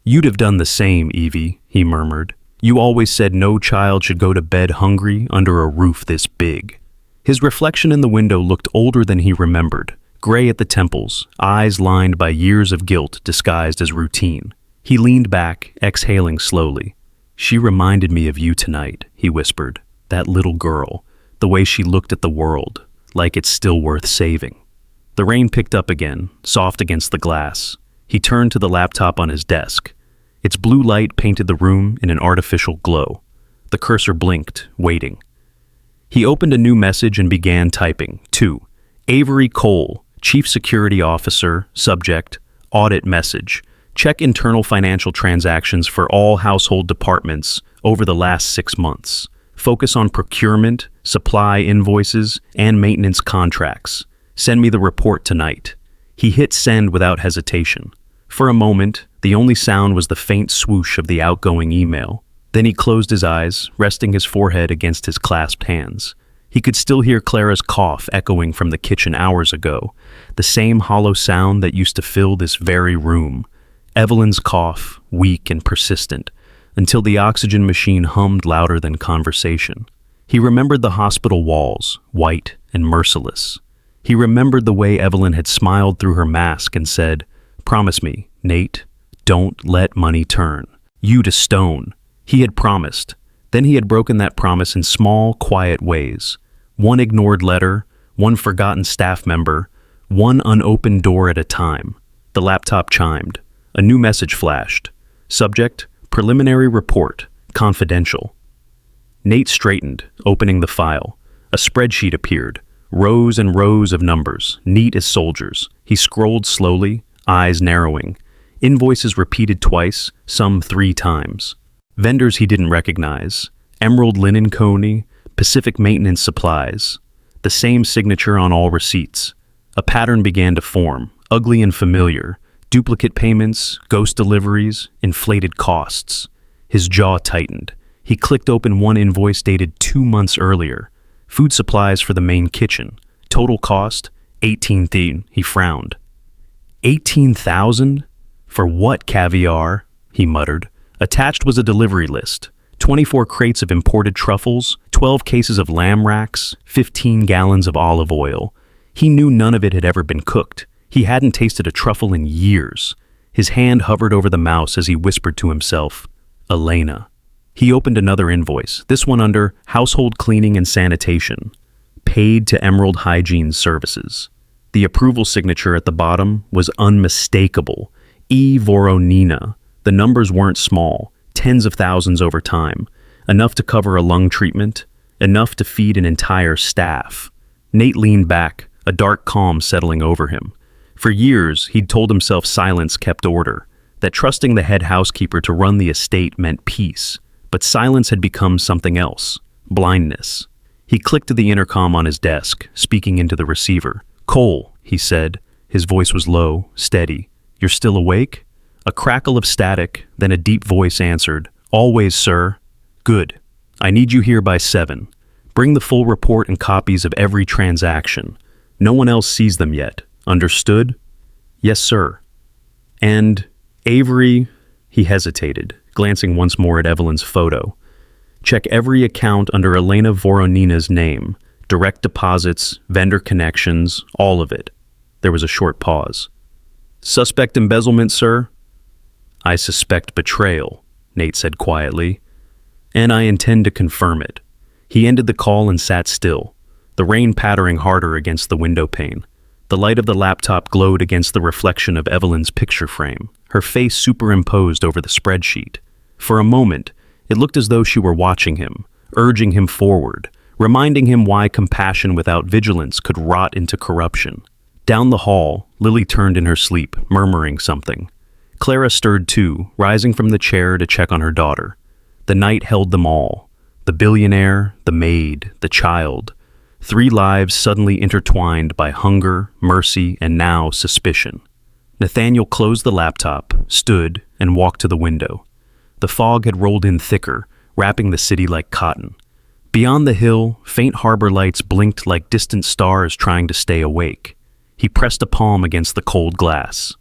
You'd have done the same, Evie, he murmured. You always said no child should go to bed hungry under a roof this big. His reflection in the window looked older than he remembered, gray at the temples, eyes lined by years of guilt disguised as routine. He leaned back, exhaling slowly. She reminded me of you tonight, he whispered. That little girl, the way she looked at the world, like it's still worth saving. The rain picked up again, soft against the glass. He turned to the laptop on his desk. Its blue light painted the room in an artificial glow. The cursor blinked, waiting. He opened a new message and began typing. 2. Avery Cole, Chief Security Officer, subject, audit message. Check internal financial transactions for all household departments over the last 6 months. Focus on procurement, supply invoices, and maintenance contracts. Send me the report tonight. He hit send without hesitation. For a moment, the only sound was the faint swoosh of the outgoing email. Then he closed his eyes, resting his forehead against his clasped hands. He could still hear Clara's cough echoing from the kitchen hours ago, the same hollow sound that used to fill this very room. Evelyn's cough, weak and persistent, until the oxygen machine hummed louder than conversation. He remembered the hospital walls, white and merciless. He remembered the way Evelyn had smiled through her mask and said, "Promise me, Nate, don't let money turn you to stone." He had promised. Then he had broken that promise in small, quiet ways. One ignored letter, one forgotten staff member, one unopened door at a time. The laptop chimed. A new message flashed. Subject, preliminary report, confidential. Nate straightened, opening the file. A spreadsheet appeared. Rows and rows of numbers, neat as soldiers. He scrolled slowly, eyes narrowing. Invoices repeated twice, some 3 times. Vendors he didn't recognize. Emerald Linen Company, Pacific Maintenance Supplies. The same signature on all receipts. A pattern began to form, ugly and familiar. Duplicate payments, ghost deliveries, inflated costs. His jaw tightened. He clicked open one invoice dated 2 months earlier. Food supplies for the main kitchen. Total cost, $18,000. He frowned. $18,000? For what caviar? He muttered. Attached was a delivery list. 24 crates of imported truffles, 12 cases of lamb racks, 15 gallons of olive oil. He knew none of it had ever been cooked. He hadn't tasted a truffle in years. His hand hovered over the mouse as he whispered to himself, "Elena." He opened another invoice, this one under Household Cleaning and Sanitation, paid to Emerald Hygiene Services. The approval signature at the bottom was unmistakable. E. Voronina. The numbers weren't small, tens of thousands over time, enough to cover a lung treatment, enough to feed an entire staff. Nate leaned back, a dark calm settling over him. For years, he'd told himself silence kept order, that trusting the head housekeeper to run the estate meant peace. But silence had become something else, blindness. He clicked to the intercom on his desk, speaking into the receiver. "Cole," he said. His voice was low, steady. "You're still awake?" A crackle of static, then a deep voice answered, "Always, sir." "Good. I need you here by 7. Bring the full report and copies of every transaction. No one else sees them yet. Understood?" "Yes, sir." "And Avery," he hesitated, glancing once more at Evelyn's photo. "Check every account under Elena Voronina's name. Direct deposits, vendor connections, all of it." There was a short pause. "Suspect embezzlement, sir?" "I suspect betrayal," Nate said quietly. "And I intend to confirm it." He ended the call and sat still, the rain pattering harder against the window pane. The light of the laptop glowed against the reflection of Evelyn's picture frame, her face superimposed over the spreadsheet. For a moment, it looked as though she were watching him, urging him forward, reminding him why compassion without vigilance could rot into corruption. Down the hall, Lily turned in her sleep, murmuring something. Clara stirred too, rising from the chair to check on her daughter. The night held them all. The billionaire, the maid, the child. 3 lives suddenly intertwined by hunger, mercy, and now suspicion. Nathaniel closed the laptop, stood, and walked to the window. The fog had rolled in thicker, wrapping the city like cotton. Beyond the hill, faint harbor lights blinked like distant stars trying to stay awake. He pressed a palm against the cold glass.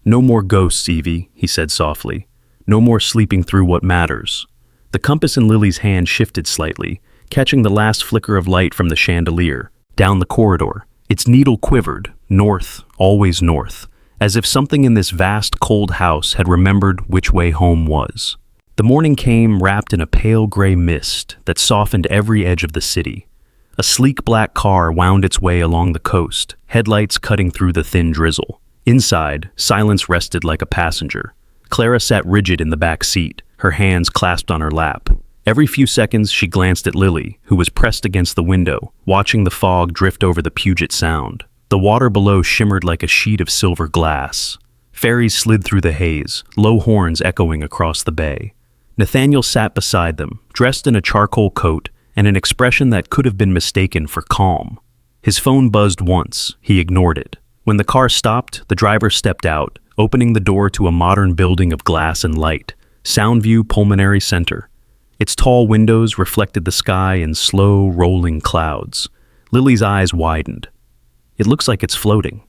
"No more ghosts, Evie," he said softly. "No more sleeping through what matters." The compass in Lily's hand shifted slightly, catching the last flicker of light from the chandelier. Down the corridor, its needle quivered, north, always north, as if something in this vast, cold house had remembered which way home was. The morning came wrapped in a pale gray mist that softened every edge of the city. A sleek black car wound its way along the coast, headlights cutting through the thin drizzle. Inside, silence rested like a passenger. Clara sat rigid in the back seat, her hands clasped on her lap. Every few seconds, she glanced at Lily, who was pressed against the window, watching the fog drift over the Puget Sound. The water below shimmered like a sheet of silver glass. Ferries slid through the haze, low horns echoing across the bay. Nathaniel sat beside them, dressed in a charcoal coat and an expression that could have been mistaken for calm. His phone buzzed once. He ignored it. When the car stopped, the driver stepped out, opening the door to a modern building of glass and light, Soundview Pulmonary Center. Its tall windows reflected the sky in slow, rolling clouds. Lily's eyes widened. It looks like it's floating.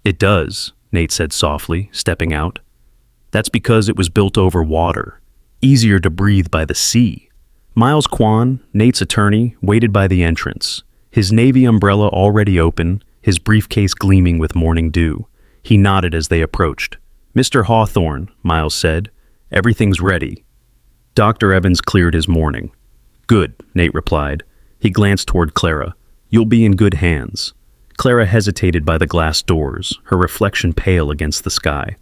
It does, Nate said softly, stepping out. That's because it was built over water, easier to breathe by the sea. Miles Kwan, Nate's attorney, waited by the entrance, his navy umbrella already open, his briefcase gleaming with morning dew. He nodded as they approached. "Mr. Hawthorne," Miles said, "everything's ready." Dr. Evans cleared his morning. "Good," Nate replied. He glanced toward Clara. "You'll be in good hands." Clara hesitated by the glass doors, her reflection pale against the sky.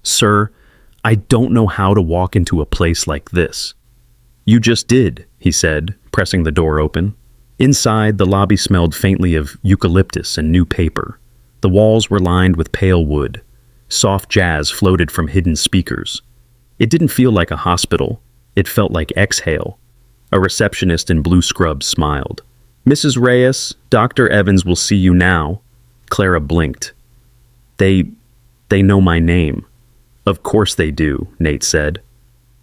"Sir, I don't know how to walk into a place like this." "You just did," he said, pressing the door open. Inside, the lobby smelled faintly of eucalyptus and new paper. The walls were lined with pale wood. Soft jazz floated from hidden speakers. It didn't feel like a hospital. It felt like exhale. A receptionist in blue scrubs smiled. "Mrs. Reyes, Dr. Evans will see you now." Clara blinked. They know my name." "Of course they do," Nate said.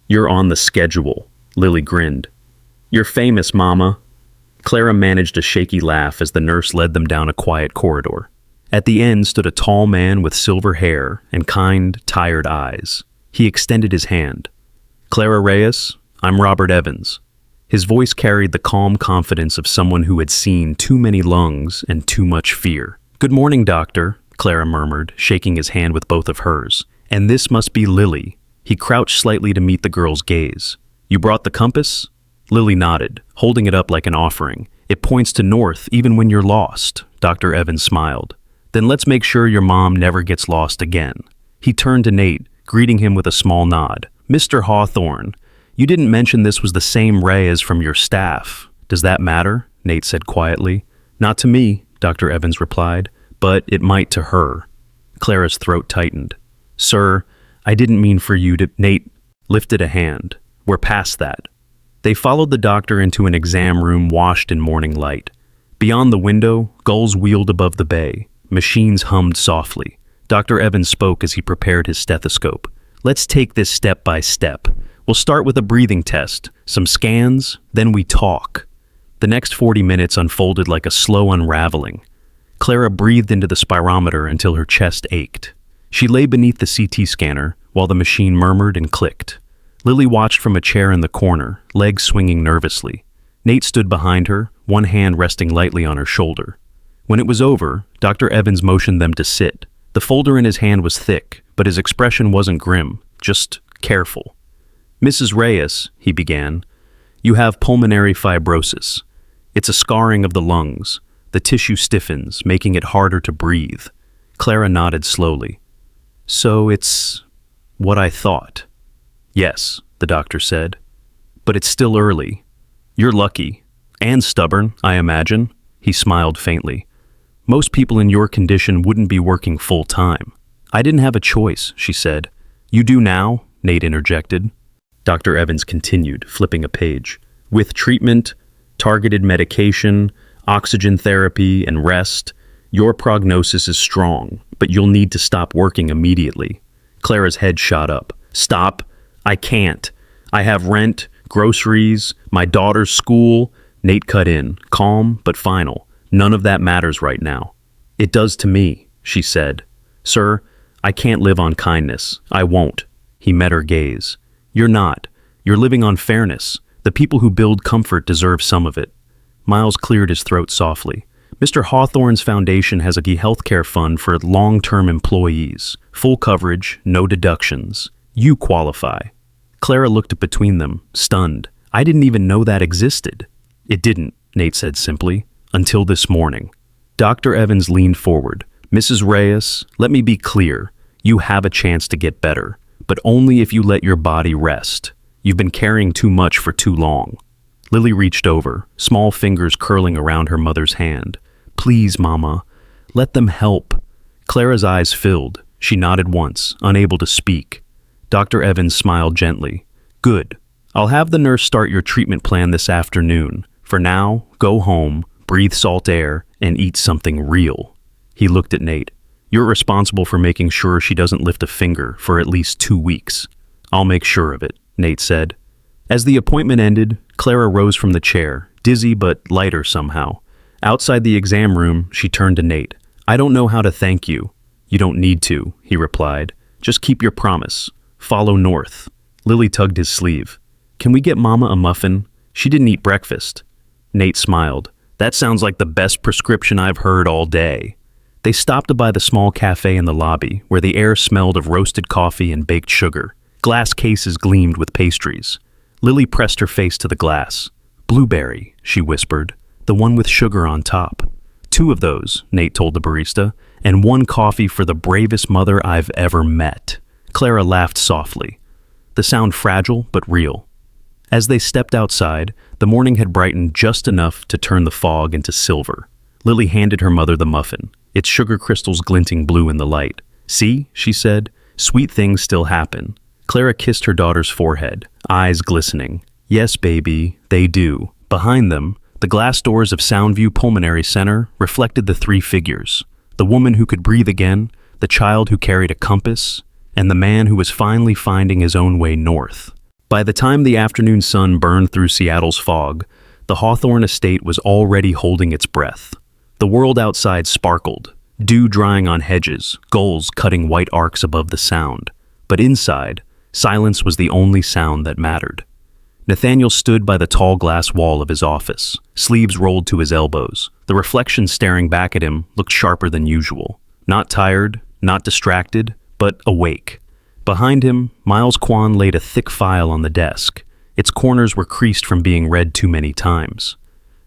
"You're on the schedule," Lily grinned. "You're famous, Mama." Clara managed a shaky laugh as the nurse led them down a quiet corridor. At the end stood a tall man with silver hair and kind, tired eyes. He extended his hand. "Clara Reyes, I'm Robert Evans." His voice carried the calm confidence of someone who had seen too many lungs and too much fear. "Good morning, doctor," Clara murmured, shaking his hand with both of hers. "And this must be Lily." He crouched slightly to meet the girl's gaze. "You brought the compass?" Lily nodded, holding it up like an offering. "It points to north even when you're lost," Dr. Evans smiled. "Then let's make sure your mom never gets lost again." He turned to Nate, greeting him with a small nod. "Mr. Hawthorne, you didn't mention this was the same Ray as from your staff. Does that matter?" Nate said quietly. "Not to me," Dr. Evans replied, "but it might to her." Clara's throat tightened. "Sir, I didn't mean for you to—" Nate lifted a hand. "We're past that." They followed the doctor into an exam room washed in morning light. Beyond the window, gulls wheeled above the bay. Machines hummed softly. Dr. Evans spoke as he prepared his stethoscope. "Let's take this step by step. We'll start with a breathing test, some scans, then we talk." The next 40 minutes unfolded like a slow unraveling. Clara breathed into the spirometer until her chest ached. She lay beneath the CT scanner while the machine murmured and clicked. Lily watched from a chair in the corner, legs swinging nervously. Nate stood behind her, one hand resting lightly on her shoulder. When it was over, Dr. Evans motioned them to sit. The folder in his hand was thick, but his expression wasn't grim, just careful. "Mrs. Reyes," he began, "you have pulmonary fibrosis. It's a scarring of the lungs. The tissue stiffens, making it harder to breathe." Clara nodded slowly. "So it's what I thought." "Yes," the doctor said, "but it's still early. You're lucky, and stubborn, I imagine." He smiled faintly. "Most people in your condition wouldn't be working full-time." "I didn't have a choice," she said. "You do now," Nate interjected. Dr. Evans continued, flipping a page. "With treatment, targeted medication, oxygen therapy, and rest, your prognosis is strong, but you'll need to stop working immediately." Clara's head shot up. "Stop! I can't. I have rent, groceries, my daughter's school." Nate cut in, calm but final. "None of that matters right now." "It does to me," she said. "Sir, I can't live on kindness. I won't." He met her gaze. "You're not. You're living on fairness. The people who build comfort deserve some of it." Miles cleared his throat softly. "Mr. Hawthorne's foundation has a healthcare fund for long-term employees. Full coverage, no deductions. You qualify." Clara looked between them, stunned. "I didn't even know that existed." "It didn't," Nate said simply, "until this morning." Dr. Evans leaned forward. "Mrs. Reyes, let me be clear. You have a chance to get better, but only if you let your body rest. You've been carrying too much for too long." Lily reached over, small fingers curling around her mother's hand. "Please, Mama, let them help." Clara's eyes filled. She nodded once, unable to speak. Dr. Evans smiled gently. "Good. I'll have the nurse start your treatment plan this afternoon. For now, go home, breathe salt air, and eat something real." He looked at Nate. You're responsible for making sure she doesn't lift a finger for at least 2 weeks. I'll make sure of it, Nate said. As the appointment ended, Clara rose from the chair, dizzy but lighter somehow. Outside the exam room, she turned to Nate. I don't know how to thank you. You don't need to, he replied. Just keep your promise. Follow north. Lily tugged his sleeve. Can we get Mama a muffin? She didn't eat breakfast. Nate smiled. That sounds like the best prescription I've heard all day. They stopped by the small cafe in the lobby, where the air smelled of roasted coffee and baked sugar. Glass cases gleamed with pastries. Lily pressed her face to the glass. Blueberry, she whispered, the one with sugar on top. 2 of those, Nate told the barista, and 1 coffee for the bravest mother I've ever met. Clara laughed softly. The sound fragile but real. As they stepped outside, the morning had brightened just enough to turn the fog into silver. Lily handed her mother the muffin, its sugar crystals glinting blue in the light. See, she said, sweet things still happen. Clara kissed her daughter's forehead, eyes glistening. Yes, baby, they do. Behind them, the glass doors of Soundview Pulmonary Center reflected the 3 figures. The woman who could breathe again, the child who carried a compass, and the man who was finally finding his own way north. By the time the afternoon sun burned through Seattle's fog, the Hawthorne estate was already holding its breath. The world outside sparkled, dew drying on hedges, gulls cutting white arcs above the sound. But inside, silence was the only sound that mattered. Nathaniel stood by the tall glass wall of his office, sleeves rolled to his elbows. The reflection staring back at him looked sharper than usual. Not tired, not distracted, but awake. Behind him, Miles Kwan laid a thick file on the desk. Its corners were creased from being read too many times.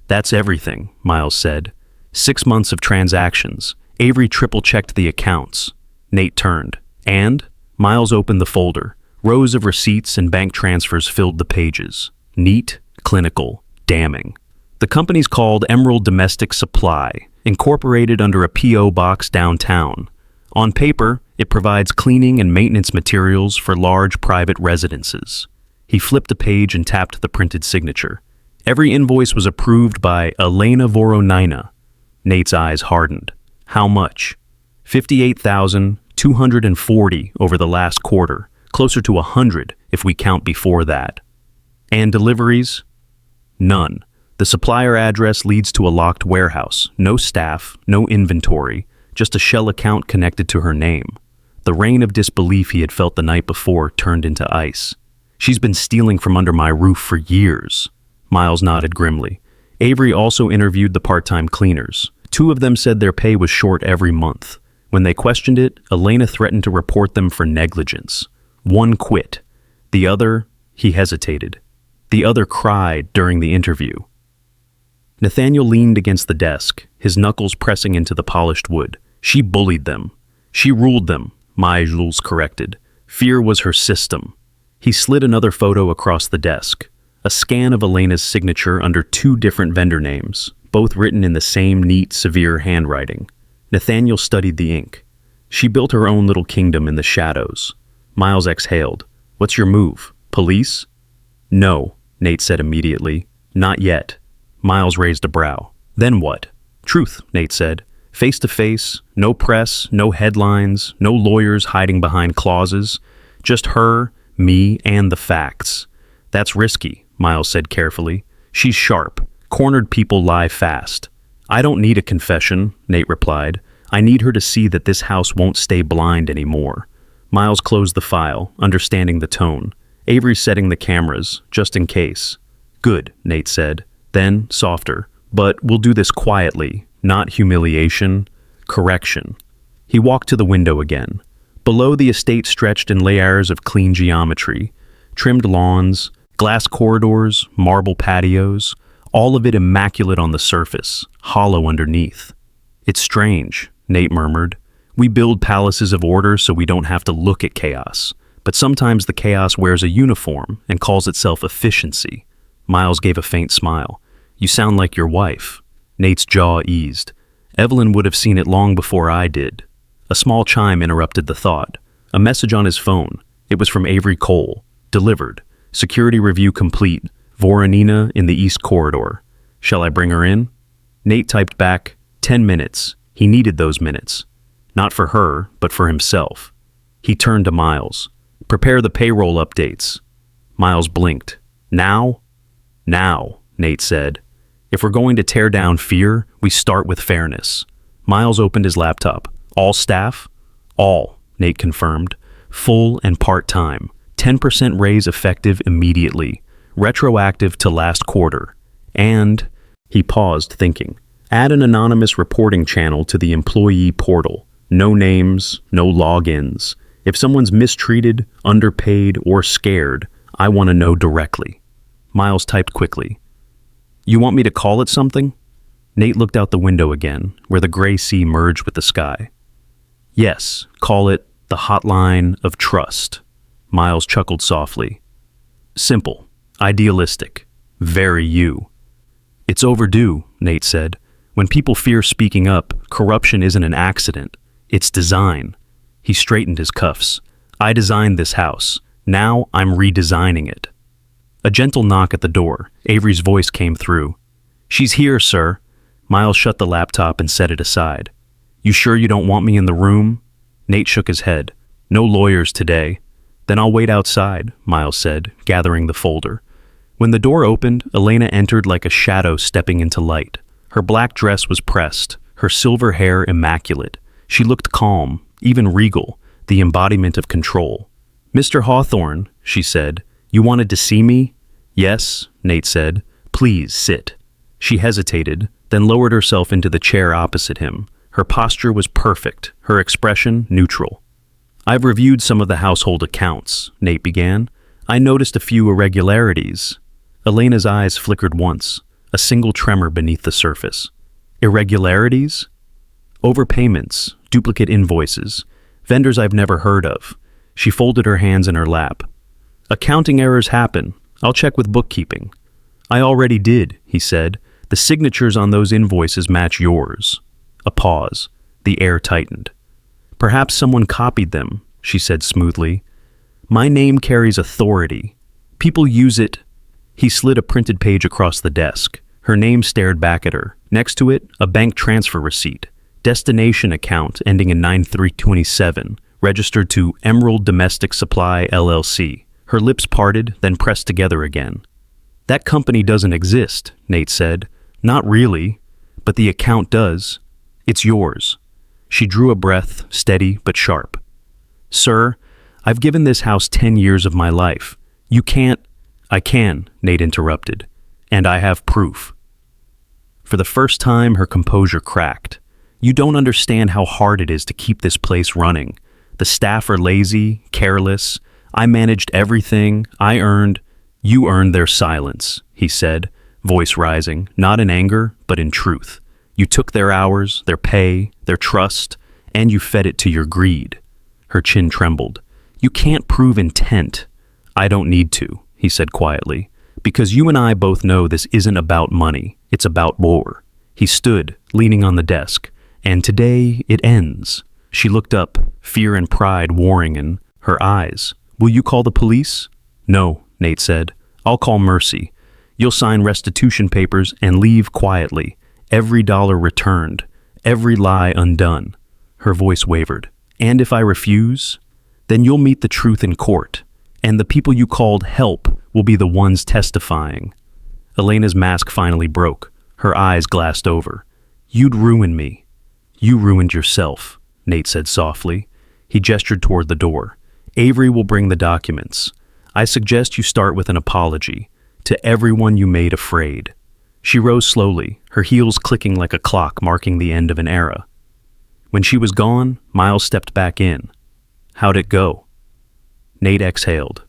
That's everything, Miles said. 6 months of transactions. Avery triple-checked the accounts. Nate turned. And? Miles opened the folder. Rows of receipts and bank transfers filled the pages. Neat, clinical, damning. The company's called Emerald Domestic Supply, incorporated under a P.O. box downtown. On paper, it provides cleaning and maintenance materials for large private residences. He flipped a page and tapped the printed signature. Every invoice was approved by Elena Voronina. Nate's eyes hardened. How much? $58,240 over the last quarter, closer to 100 if we count before that. And deliveries? None. The supplier address leads to a locked warehouse. No staff, no inventory, just a shell account connected to her name. The rain of disbelief he had felt the night before turned into ice. She's been stealing from under my roof for years. Miles nodded grimly. Avery also interviewed the part-time cleaners. 2 of them said their pay was short every month. When they questioned it, Elena threatened to report them for negligence. 1 quit. The other, he hesitated. The other cried during the interview. Nathaniel leaned against the desk, his knuckles pressing into the polished wood. She bullied them. She ruled them, Jules corrected. Fear was her system. He slid another photo across the desk. A scan of Elena's signature under 2 different vendor names, both written in the same neat, severe handwriting. Nathaniel studied the ink. She built her own little kingdom in the shadows. Miles exhaled. What's your move? Police? No, Nate said immediately. Not yet. Miles raised a brow. Then what? Truth, Nate said. Face to face, no press, no headlines, no lawyers hiding behind clauses. Just her, me, and the facts. That's risky, Miles said carefully. She's sharp. Cornered people lie fast. I don't need a confession, Nate replied. I need her to see that this house won't stay blind anymore. Miles closed the file, understanding the tone. Avery's setting the cameras, just in case. Good, Nate said. Then, softer. But we'll do this quietly, not humiliation, correction. He walked to the window again. Below, the estate stretched in layers of clean geometry, trimmed lawns, glass corridors, marble patios, all of it immaculate on the surface, hollow underneath. It's strange, Nate murmured. We build palaces of order so we don't have to look at chaos. But sometimes the chaos wears a uniform and calls itself efficiency. Miles gave a faint smile. You sound like your wife. Nate's jaw eased. Evelyn would have seen it long before I did. A small chime interrupted the thought. A message on his phone. It was from Avery Cole. Delivered. Security review complete. Voronina in the East Corridor. Shall I bring her in? Nate typed back, 10 minutes. He needed those minutes. Not for her, but for himself. He turned to Miles. "Prepare the payroll updates." Miles blinked. "Now?" "Now," Nate said. "If we're going to tear down fear, we start with fairness." Miles opened his laptop. "All staff?" "All," Nate confirmed. "Full and part-time. 10% raise effective immediately. Retroactive to last quarter. And," he paused, thinking, "add an anonymous reporting channel to the employee portal. No names, no logins. If someone's mistreated, underpaid, or scared, I want to know directly." Miles typed quickly. "You want me to call it something?" Nate looked out the window again, where the gray sea merged with the sky. "Yes, call it the hotline of trust." Miles chuckled softly. "Simple, idealistic, very you." "It's overdue," Nate said. "When people fear speaking up, corruption isn't an accident. It's design." He straightened his cuffs. "I designed this house. Now I'm redesigning it." A gentle knock at the door. Avery's voice came through. "She's here, sir." Miles shut the laptop and set it aside. "You sure you don't want me in the room?" Nate shook his head. "No lawyers today." "Then I'll wait outside," Miles said, gathering the folder. When the door opened, Elena entered like a shadow stepping into light. Her black dress was pressed, her silver hair immaculate. She looked calm, even regal, the embodiment of control. "Mr. Hawthorne," she said, "you wanted to see me?" "Yes," Nate said. "Please sit." She hesitated, then lowered herself into the chair opposite him. Her posture was perfect, her expression neutral. "I've reviewed some of the household accounts," Nate began. "I noticed a few irregularities." Elena's eyes flickered once, a single tremor beneath the surface. "Irregularities?" "Overpayments, duplicate invoices, vendors I've never heard of." She folded her hands in her lap. "Accounting errors happen. I'll check with bookkeeping." "I already did," he said. "The signatures on those invoices match yours." A pause. The air tightened. "Perhaps someone copied them," she said smoothly. "My name carries authority. People use it." He slid a printed page across the desk. Her name stared back at her. Next to it, a bank transfer receipt. Destination account ending in 9327, registered to Emerald Domestic Supply, LLC. Her lips parted, then pressed together again. "That company doesn't exist," Nate said. "Not really, but the account does. It's yours." She drew a breath, steady but sharp. "Sir, I've given this house 10 years of my life. You can't—" "I can," Nate interrupted. "And I have proof." For the first time, her composure cracked. "You don't understand how hard it is to keep this place running. The staff are lazy, careless. I managed everything. You earned their silence," he said, voice rising, not in anger, but in truth. "You took their hours, their pay, their trust, and you fed it to your greed." Her chin trembled. "You can't prove intent." "I don't need to," he said quietly, "because you and I both know this isn't about money. It's about war." He stood, leaning on the desk. "And today it ends." She looked up, fear and pride warring in her eyes. "Will you call the police?" "No," Nate said. "I'll call Mercy. You'll sign restitution papers and leave quietly. Every dollar returned, every lie undone." Her voice wavered. "And if I refuse? Then you'll meet the truth in court, and the people you called help will be the ones testifying." Elena's mask finally broke. Her eyes glassed over. "You'd ruin me." "You ruined yourself," Nate said softly. He gestured toward the door. "Avery will bring the documents. I suggest you start with an apology to everyone you made afraid." She rose slowly, her heels clicking like a clock marking the end of an era. When she was gone, Miles stepped back in. "How'd it go?" Nate exhaled.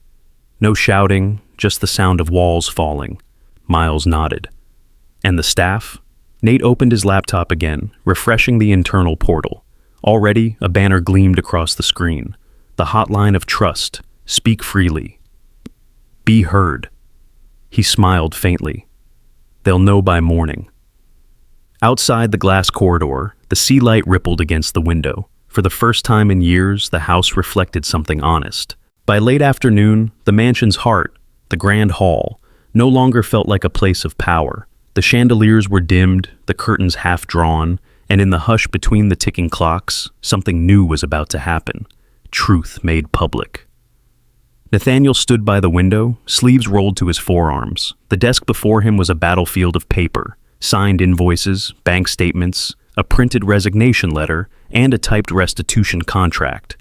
"No shouting, just the sound of walls falling." Miles nodded. "And the staff?" Nate opened his laptop again, refreshing the internal portal. Already, a banner gleamed across the screen. "The hotline of trust. Speak freely. Be heard." He smiled faintly. "They'll know by morning." Outside the glass corridor, the sea light rippled against the window. For the first time in years, the house reflected something honest. By late afternoon, the mansion's heart, the grand hall, no longer felt like a place of power. The chandeliers were dimmed, the curtains half drawn, And in the hush between the ticking clocks, something new was about to happen. Truth made public. Nathaniel stood by the window, sleeves rolled to his forearms. The desk before him was a battlefield of paper, signed invoices, bank statements, a printed resignation letter, and a typed restitution contract.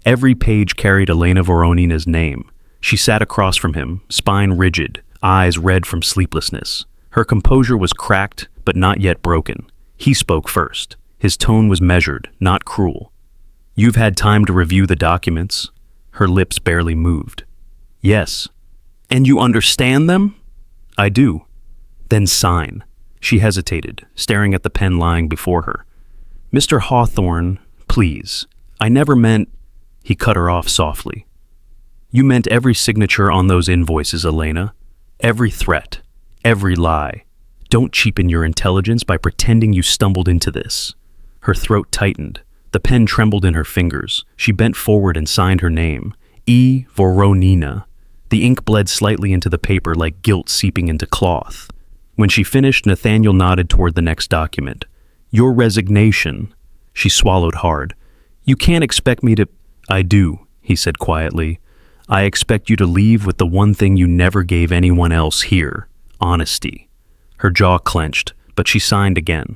Every page carried Elena Voronina's name. She sat across from him, spine rigid, eyes red from sleeplessness. Her composure was cracked, but not yet broken. He spoke first. His tone was measured, not cruel. "You've had time to review the documents." Her lips barely moved. "Yes." "And you understand them?" "I do." "Then sign." She hesitated, staring at the pen lying before her. "Mr. Hawthorne, please. I never meant—" He cut her off softly. "You meant every signature on those invoices, Elena. Every threat. Every lie. Don't cheapen your intelligence by pretending you stumbled into this." Her throat tightened. The pen trembled in her fingers. She bent forward and signed her name. E. Voronina. The ink bled slightly into the paper like guilt seeping into cloth. When she finished, Nathaniel nodded toward the next document. "Your resignation." She swallowed hard. "You can't expect me to—" "I do," he said quietly. "I expect you to leave with the one thing you never gave anyone else here. Honesty." Her jaw clenched, but she signed again.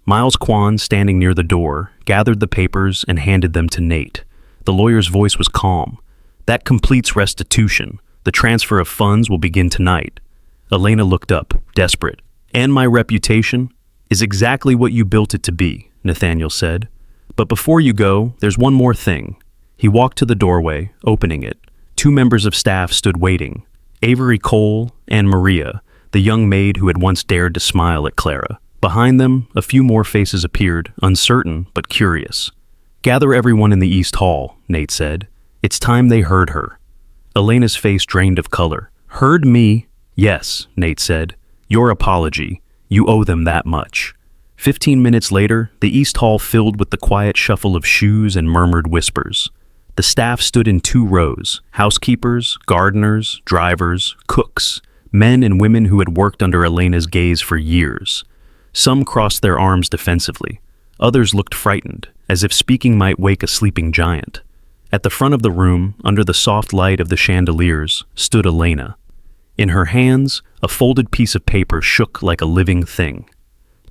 Miles Kwan, standing near the door, gathered the papers and handed them to Nate. The lawyer's voice was calm. "That completes restitution. The transfer of funds will begin tonight." Elena looked up, desperate. "And my reputation is exactly what you built it to be," Nathaniel said. "But before you go, there's one more thing." He walked to the doorway, opening it. Two members of staff stood waiting. Avery Cole and Maria, the young maid who had once dared to smile at Clara. Behind them, a few more faces appeared, uncertain but curious. "Gather everyone in the East Hall," Nate said. "It's time they heard her." Elena's face drained of color. "Heard me?" "Yes," Nate said. "Your apology. You owe them that much." 15 minutes later, the East Hall filled with the quiet shuffle of shoes and murmured whispers. The staff stood in 2 rows, housekeepers, gardeners, drivers, cooks, men and women who had worked under Elena's gaze for years. Some crossed their arms defensively. Others looked frightened, as if speaking might wake a sleeping giant. At the front of the room, under the soft light of the chandeliers, stood Elena. In her hands, a folded piece of paper shook like a living thing.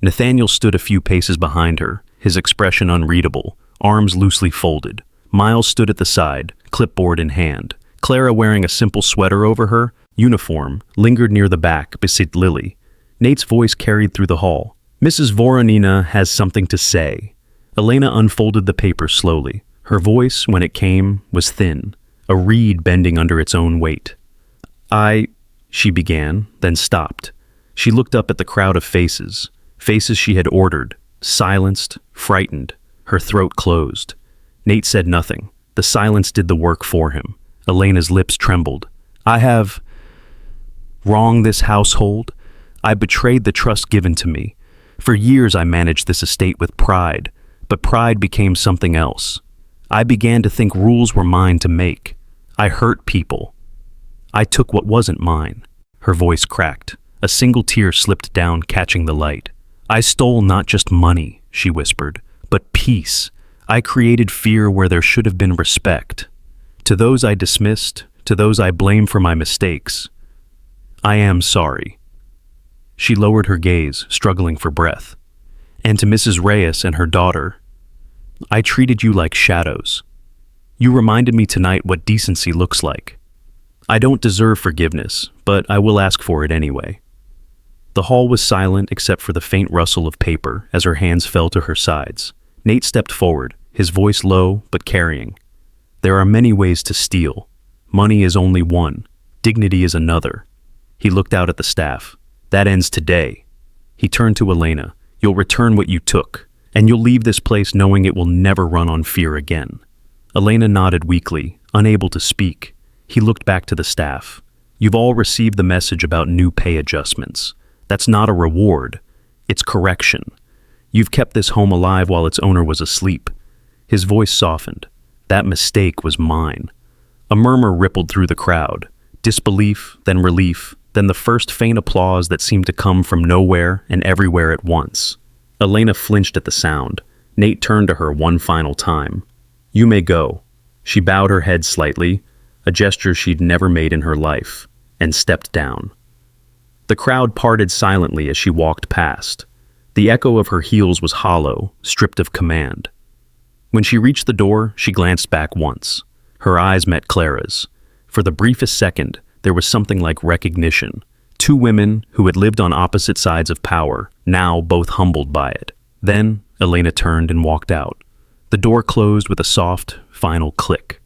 Nathaniel stood a few paces behind her, his expression unreadable, arms loosely folded. Miles stood at the side, clipboard in hand. Clara, wearing a simple sweater over her uniform, lingered near the back beside Lily. Nate's voice carried through the hall. "Mrs. Voronina has something to say." Elena unfolded the paper slowly. Her voice, when it came, was thin, a reed bending under its own weight. She began, then stopped. She looked up at the crowd of faces she had ordered, silenced, frightened. Her throat closed. Nate said nothing. The silence did the work for him. Elena's lips trembled. "I have wronged this household. I betrayed the trust given to me. For years I managed this estate with pride, but pride became something else. I began to think rules were mine to make. I hurt people. I took what wasn't mine." Her voice cracked. A single tear slipped down, catching the light. "I stole not just money," she whispered, "but peace. I created fear where there should have been respect. To those I dismissed, to those I blame for my mistakes, I am sorry." She lowered her gaze, struggling for breath. "And to Mrs. Reyes and her daughter, I treated you like shadows. You reminded me tonight what decency looks like. I don't deserve forgiveness, but I will ask for it anyway." The hall was silent except for the faint rustle of paper as her hands fell to her sides. Nate stepped forward, his voice low but carrying. "There are many ways to steal. Money is only one. Dignity is another." He looked out at the staff. "That ends today." He turned to Elena. "You'll return what you took, and you'll leave this place knowing it will never run on fear again." Elena nodded weakly, unable to speak. He looked back to the staff. "You've all received the message about new pay adjustments. That's not a reward. It's correction. You've kept this home alive while its owner was asleep." His voice softened. "That mistake was mine." A murmur rippled through the crowd. Disbelief, then relief, then the first faint applause that seemed to come from nowhere and everywhere at once. Elena flinched at the sound. Nate turned to her one final time. "You may go." She bowed her head slightly, a gesture she'd never made in her life, and stepped down. The crowd parted silently as she walked past. The echo of her heels was hollow, stripped of command. When she reached the door, she glanced back once. Her eyes met Clara's. For the briefest second, there was something like recognition. Two women who had lived on opposite sides of power, now both humbled by it. Then, Elena turned and walked out. The door closed with a soft, final click.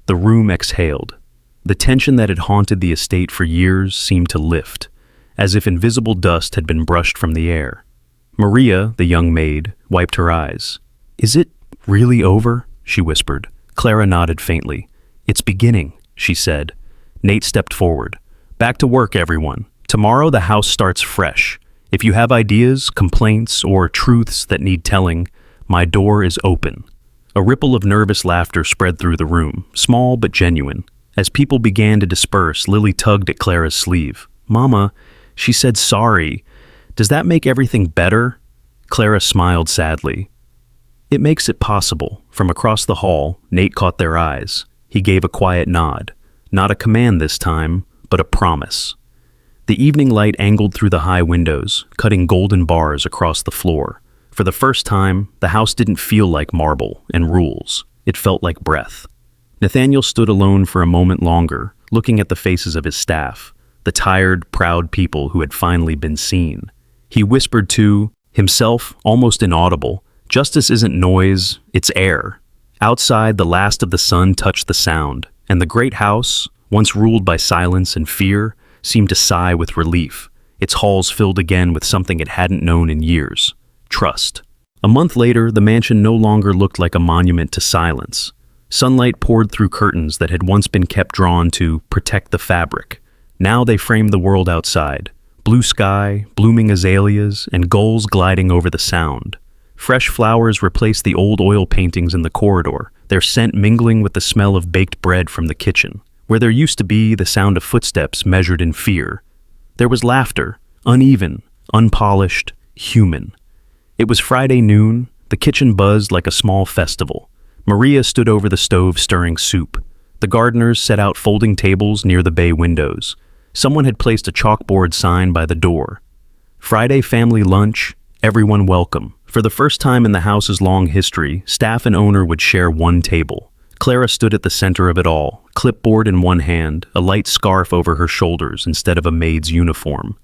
The room exhaled. The tension that had haunted the estate for years seemed to lift, as if invisible dust had been brushed from the air. Maria, the young maid, wiped her eyes. "Is it really over?" she whispered. Clara nodded faintly. "It's beginning," she said. Nate stepped forward. "Back to work, everyone. Tomorrow the house starts fresh. If you have ideas, complaints, or truths that need telling, my door is open." A ripple of nervous laughter spread through the room, small but genuine. As people began to disperse, Lily tugged at Clara's sleeve. "Mama," she said, "sorry. Does that make everything better?" Clara smiled sadly. "It makes it possible." From across the hall, Nate caught their eyes. He gave a quiet nod. Not a command this time, but a promise. The evening light angled through the high windows, cutting golden bars across the floor. For the first time, the house didn't feel like marble and rules. It felt like breath. Nathaniel stood alone for a moment longer, looking at the faces of his staff, the tired, proud people who had finally been seen. He whispered to himself, almost inaudible, "Justice isn't noise, it's air." Outside, the last of the sun touched the sound, and the great house, once ruled by silence and fear, seemed to sigh with relief, its halls filled again with something it hadn't known in years: trust. A month later, the mansion no longer looked like a monument to silence. Sunlight poured through curtains that had once been kept drawn to protect the fabric. Now they framed the world outside: blue sky, blooming azaleas, and gulls gliding over the sound. Fresh flowers replaced the old oil paintings in the corridor, their scent mingling with the smell of baked bread from the kitchen. Where there used to be the sound of footsteps measured in fear, there was laughter, uneven, unpolished, human. It was Friday noon. The kitchen buzzed like a small festival. Maria stood over the stove stirring soup. The gardeners set out folding tables near the bay windows. Someone had placed a chalkboard sign by the door. Friday family lunch, everyone welcome. For the first time in the house's long history, staff and owner would share one table. Clara stood at the center of it all, clipboard in one hand, a light scarf over her shoulders instead of a maid's uniform.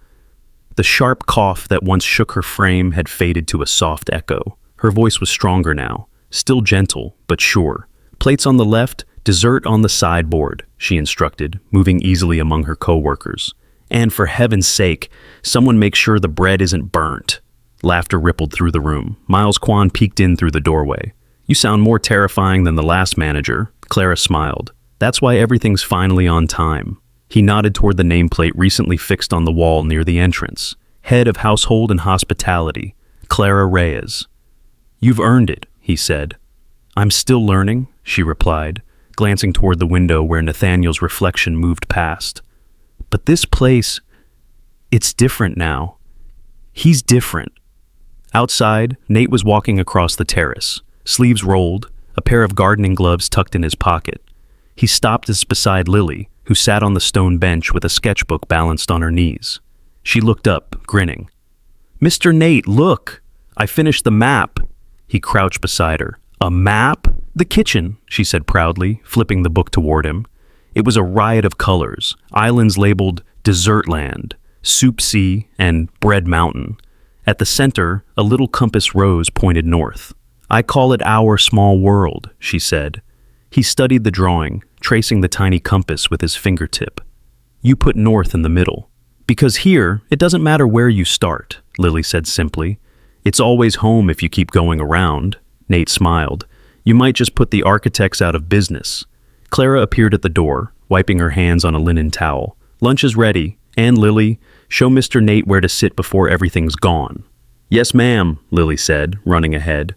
The sharp cough that once shook her frame had faded to a soft echo. Her voice was stronger now, still gentle, but sure. "Plates on the left, dessert on the sideboard," she instructed, moving easily among her co-workers. "And for heaven's sake, someone make sure the bread isn't burnt." Laughter rippled through the room. Miles Kwan peeked in through the doorway. "You sound more terrifying than the last manager." Clara smiled. "That's why everything's finally on time." He nodded toward the nameplate recently fixed on the wall near the entrance. "Head of Household and Hospitality, Clara Reyes." "You've earned it," he said. "I'm still learning," she replied, glancing toward the window where Nathaniel's reflection moved past. "But this place, it's different now. He's different." Outside, Nate was walking across the terrace, sleeves rolled, a pair of gardening gloves tucked in his pocket. He stopped as beside Lily, who sat on the stone bench with a sketchbook balanced on her knees. She looked up, grinning. "Mr. Nate, look! I finished the map." He crouched beside her. "A map?" "The kitchen," she said proudly, flipping the book toward him. It was a riot of colors, islands labeled Dessert Land, Soup Sea, and Bread Mountain. At the center, a little compass rose pointed north. "I call it our small world," she said. He studied the drawing, tracing the tiny compass with his fingertip. "You put north in the middle. Because here, it doesn't matter where you start," Lily said simply. "It's always home if you keep going around." Nate smiled. "You might just put the architects out of business." Clara appeared at the door, wiping her hands on a linen towel. "Lunch is ready. And Lily, show Mr. Nate where to sit before everything's gone." "Yes, ma'am," Lily said, running ahead.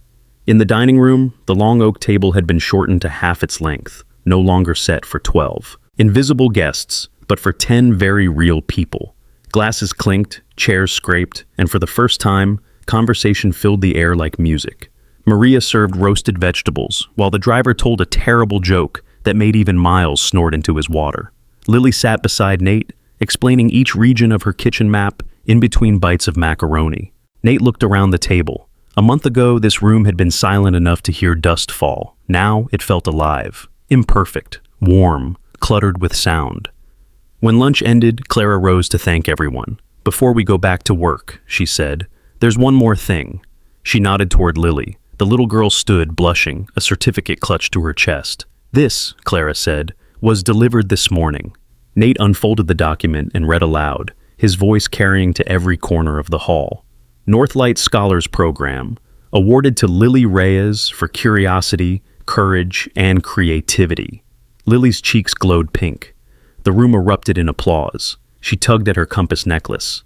In the dining room, the long oak table had been shortened to half its length, no longer set for 12. Invisible guests, but for 10 very real people. Glasses clinked, chairs scraped, and for the first time, conversation filled the air like music. Maria served roasted vegetables, while the driver told a terrible joke that made even Miles snort into his water. Lily sat beside Nate, explaining each region of her kitchen map in between bites of macaroni. Nate looked around the table. A month ago, this room had been silent enough to hear dust fall. Now it felt alive, imperfect, warm, cluttered with sound. When lunch ended, Clara rose to thank everyone. "Before we go back to work," she said, "there's one more thing." She nodded toward Lily. The little girl stood, blushing, a certificate clutched to her chest. "This," Clara said, "was delivered this morning." Nate unfolded the document and read aloud, his voice carrying to every corner of the hall. Northlight Scholars Program, awarded to Lily Reyes for curiosity, courage, and creativity. Lily's cheeks glowed pink. The room erupted in applause. She tugged at her compass necklace.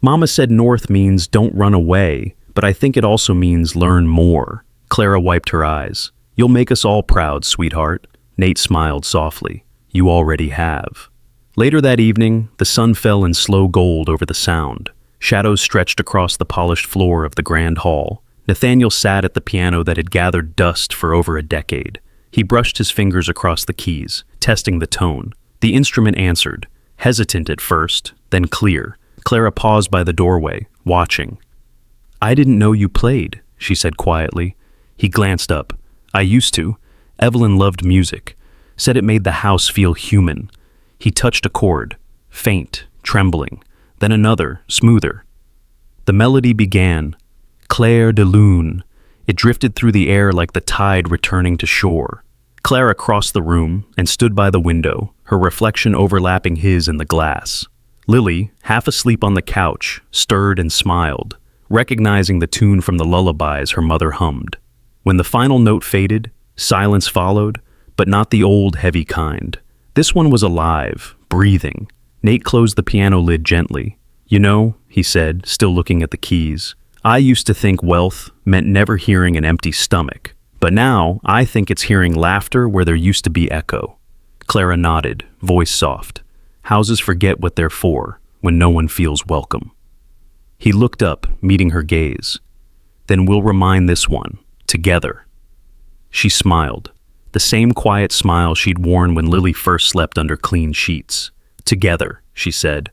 "Mama said North means don't run away, but I think it also means learn more." Clara wiped her eyes. "You'll make us all proud, sweetheart." Nate smiled softly. "You already have." Later that evening, the sun fell in slow gold over the Sound. Shadows stretched across the polished floor of the grand hall. Nathaniel sat at the piano that had gathered dust for over a decade. He brushed his fingers across the keys, testing the tone. The instrument answered, hesitant at first, then clear. Clara paused by the doorway, watching. "I didn't know you played," she said quietly. He glanced up. "I used to. Evelyn loved music, said it made the house feel human." He touched a chord, faint, trembling, then another, smoother. The melody began, Clair de Lune. It drifted through the air like the tide returning to shore. Clara crossed the room and stood by the window, her reflection overlapping his in the glass. Lily, half asleep on the couch, stirred and smiled, recognizing the tune from the lullabies her mother hummed. When the final note faded, silence followed, but not the old, heavy kind. This one was alive, breathing. Nate closed the piano lid gently. "You know," he said, still looking at the keys, "I used to think wealth meant never hearing an empty stomach. But now, I think it's hearing laughter where there used to be echo." Clara nodded, voice soft. "Houses forget what they're for when no one feels welcome." He looked up, meeting her gaze. "Then we'll remind this one, together." She smiled, the same quiet smile she'd worn when Lily first slept under clean sheets. "Together," she said.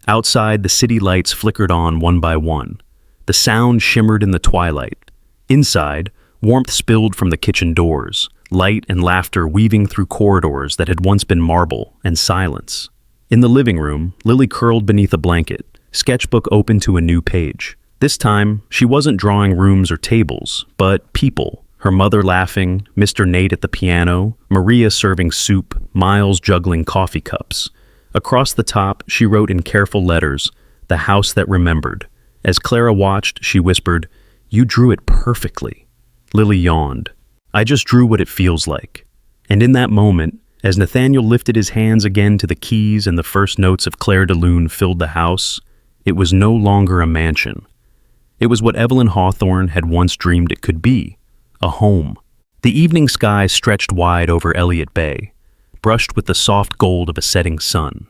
Outside, the city lights flickered on one by one. The Sound shimmered in the twilight. Inside, warmth spilled from the kitchen doors, light and laughter weaving through corridors that had once been marble and silence. In the living room, Lily curled beneath a blanket, sketchbook open to a new page. This time, she wasn't drawing rooms or tables, but people. Her mother laughing, Mr. Nate at the piano, Maria serving soup, Miles juggling coffee cups. Across the top, she wrote in careful letters, "The house that remembered." As Clara watched, she whispered, "You drew it perfectly." Lily yawned. "I just drew what it feels like." And in that moment, as Nathaniel lifted his hands again to the keys and the first notes of Clair de Lune filled the house, it was no longer a mansion. It was what Evelyn Hawthorne had once dreamed it could be, a home. The evening sky stretched wide over Elliott Bay, brushed with the soft gold of a setting sun.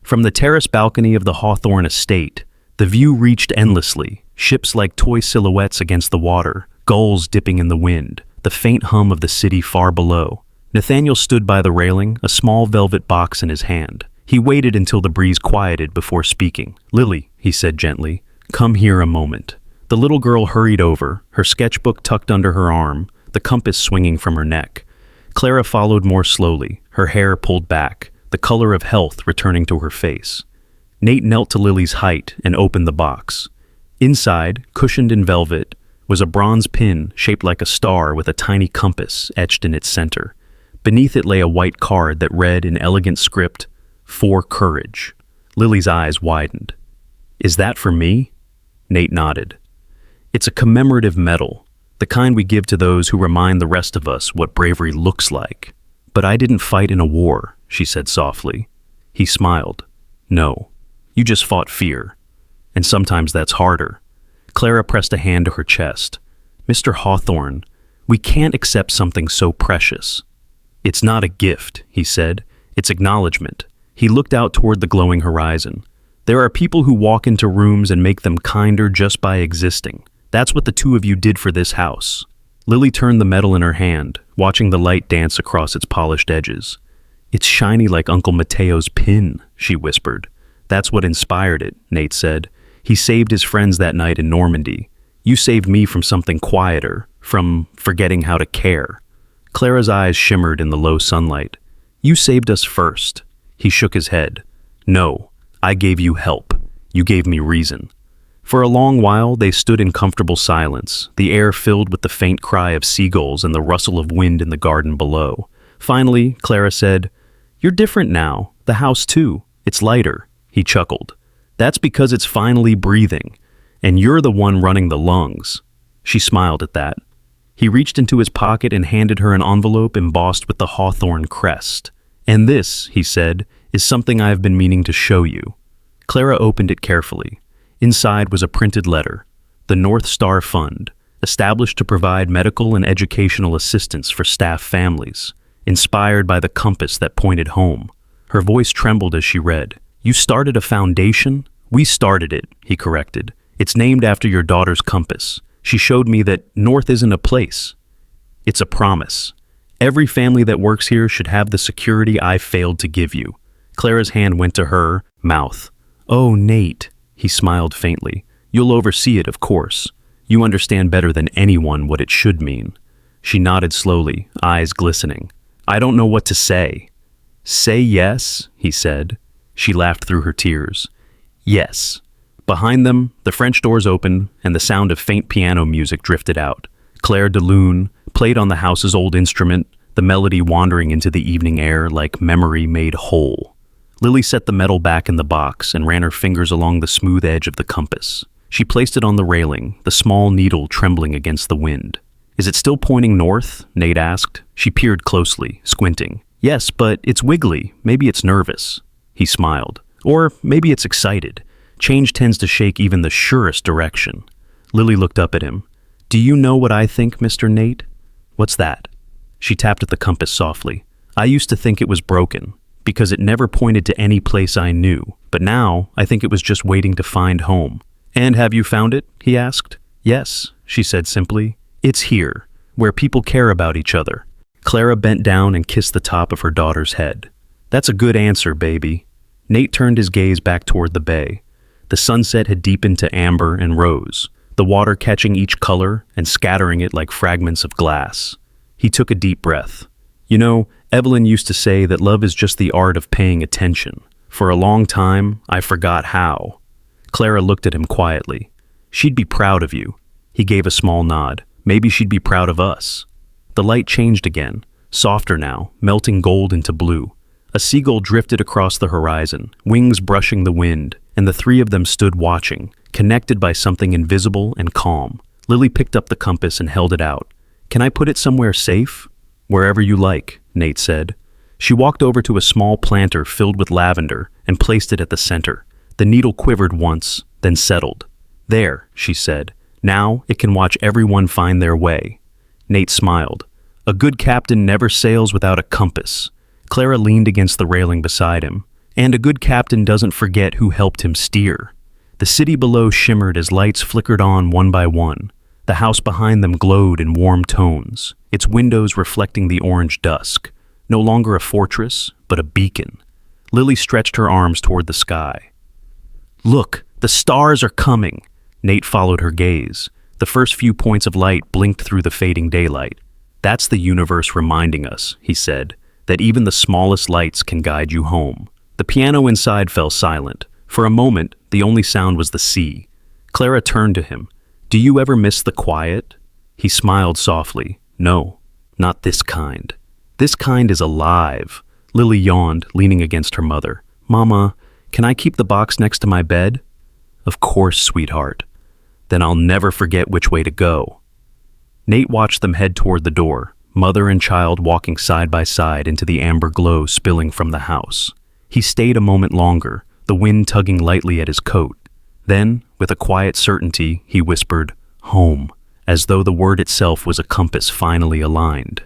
From the terrace balcony of the Hawthorne estate, the view reached endlessly, ships like toy silhouettes against the water, gulls dipping in the wind, the faint hum of the city far below. Nathaniel stood by the railing, a small velvet box in his hand. He waited until the breeze quieted before speaking. "Lily," he said gently, "come here a moment." The little girl hurried over, her sketchbook tucked under her arm, the compass swinging from her neck. Clara followed more slowly, her hair pulled back, the color of health returning to her face. Nate knelt to Lily's height and opened the box. Inside, cushioned in velvet, was a bronze pin shaped like a star with a tiny compass etched in its center. Beneath it lay a white card that read in elegant script, "For Courage." Lily's eyes widened. "Is that for me?" Nate nodded. "It's a commemorative medal, the kind we give to those who remind the rest of us what bravery looks like." "But I didn't fight in a war," she said softly. He smiled. "No, you just fought fear. And sometimes that's harder." Clara pressed a hand to her chest. "Mr. Hawthorne, we can't accept something so precious." "It's not a gift," he said. "It's acknowledgement." He looked out toward the glowing horizon. "There are people who walk into rooms and make them kinder just by existing. That's what the two of you did for this house. Lily turned the metal in her hand, watching the light dance across its polished edges. It's shiny like Uncle Mateo's pin, she whispered. That's what inspired it, Nate said. He saved his friends that night in Normandy. You saved me from something quieter, from forgetting how to care. Clara's eyes shimmered in the low sunlight. You saved us first. He shook his head. No, I gave you help. You gave me reason. For a long while, they stood in comfortable silence, the air filled with the faint cry of seagulls and the rustle of wind in the garden below. Finally, Clara said, You're different now. The house, too. It's lighter. He chuckled. That's because it's finally breathing. And you're the one running the lungs. She smiled at that. He reached into his pocket and handed her an envelope embossed with the hawthorn crest. And this, he said, is something I have been meaning to show you. Clara opened it carefully. Inside was a printed letter. The North Star Fund, established to provide medical and educational assistance for staff families, inspired by the compass that pointed home. Her voice trembled as she read. You started a foundation? We started it, he corrected. It's named after your daughter's compass. She showed me that North isn't a place. It's a promise. Every family that works here should have the security I failed to give you. Clara's hand went to her mouth. Oh, Nate, he smiled faintly. You'll oversee it, of course. You understand better than anyone what it should mean. She nodded slowly, eyes glistening. I don't know what to say. Say yes, he said. She laughed through her tears. Yes. Behind them, the French doors opened and the sound of faint piano music drifted out. Claire de Lune played on the house's old instrument, the melody wandering into the evening air like memory made whole. Lily set the metal back in the box and ran her fingers along the smooth edge of the compass. She placed it on the railing, the small needle trembling against the wind. Is it still pointing north? Nate asked. She peered closely, squinting. Yes, but it's wiggly. Maybe it's nervous. He smiled. Or maybe it's excited. Change tends to shake even the surest direction. Lily looked up at him. Do you know what I think, Mr. Nate? What's that? She tapped at the compass softly. I used to think it was broken, because it never pointed to any place I knew, but now I think it was just waiting to find home. And have you found it? He asked. Yes, she said simply. It's here, where people care about each other. Clara bent down and kissed the top of her daughter's head. That's a good answer, baby. Nate turned his gaze back toward the bay. The sunset had deepened to amber and rose, the water catching each color and scattering it like fragments of glass. He took a deep breath. You know, Evelyn used to say that love is just the art of paying attention. For a long time, I forgot how. Clara looked at him quietly. She'd be proud of you. He gave a small nod. Maybe she'd be proud of us. The light changed again, softer now, melting gold into blue. A seagull drifted across the horizon, wings brushing the wind, and the three of them stood watching, connected by something invisible and calm. Lily picked up the compass and held it out. Can I put it somewhere safe? Wherever you like, Nate said. She walked over to a small planter filled with lavender and placed it at the center. The needle quivered once, then settled. There, she said. Now it can watch everyone find their way. Nate smiled. A good captain never sails without a compass. Clara leaned against the railing beside him. And a good captain doesn't forget who helped him steer. The city below shimmered as lights flickered on one by one. The house behind them glowed in warm tones, its windows reflecting the orange dusk. No longer a fortress, but a beacon. Lily stretched her arms toward the sky. Look, the stars are coming. Nate followed her gaze. The first few points of light blinked through the fading daylight. That's the universe reminding us, he said, that even the smallest lights can guide you home. The piano inside fell silent. For a moment, the only sound was the sea. Clara turned to him. Do you ever miss the quiet? He smiled softly. No, not this kind. This kind is alive. Lily yawned, leaning against her mother. Mama, can I keep the box next to my bed? Of course, sweetheart. Then I'll never forget which way to go. Nate watched them head toward the door, mother and child walking side by side into the amber glow spilling from the house. He stayed a moment longer, the wind tugging lightly at his coat. Then, with a quiet certainty, he whispered, home, as though the word itself was a compass finally aligned.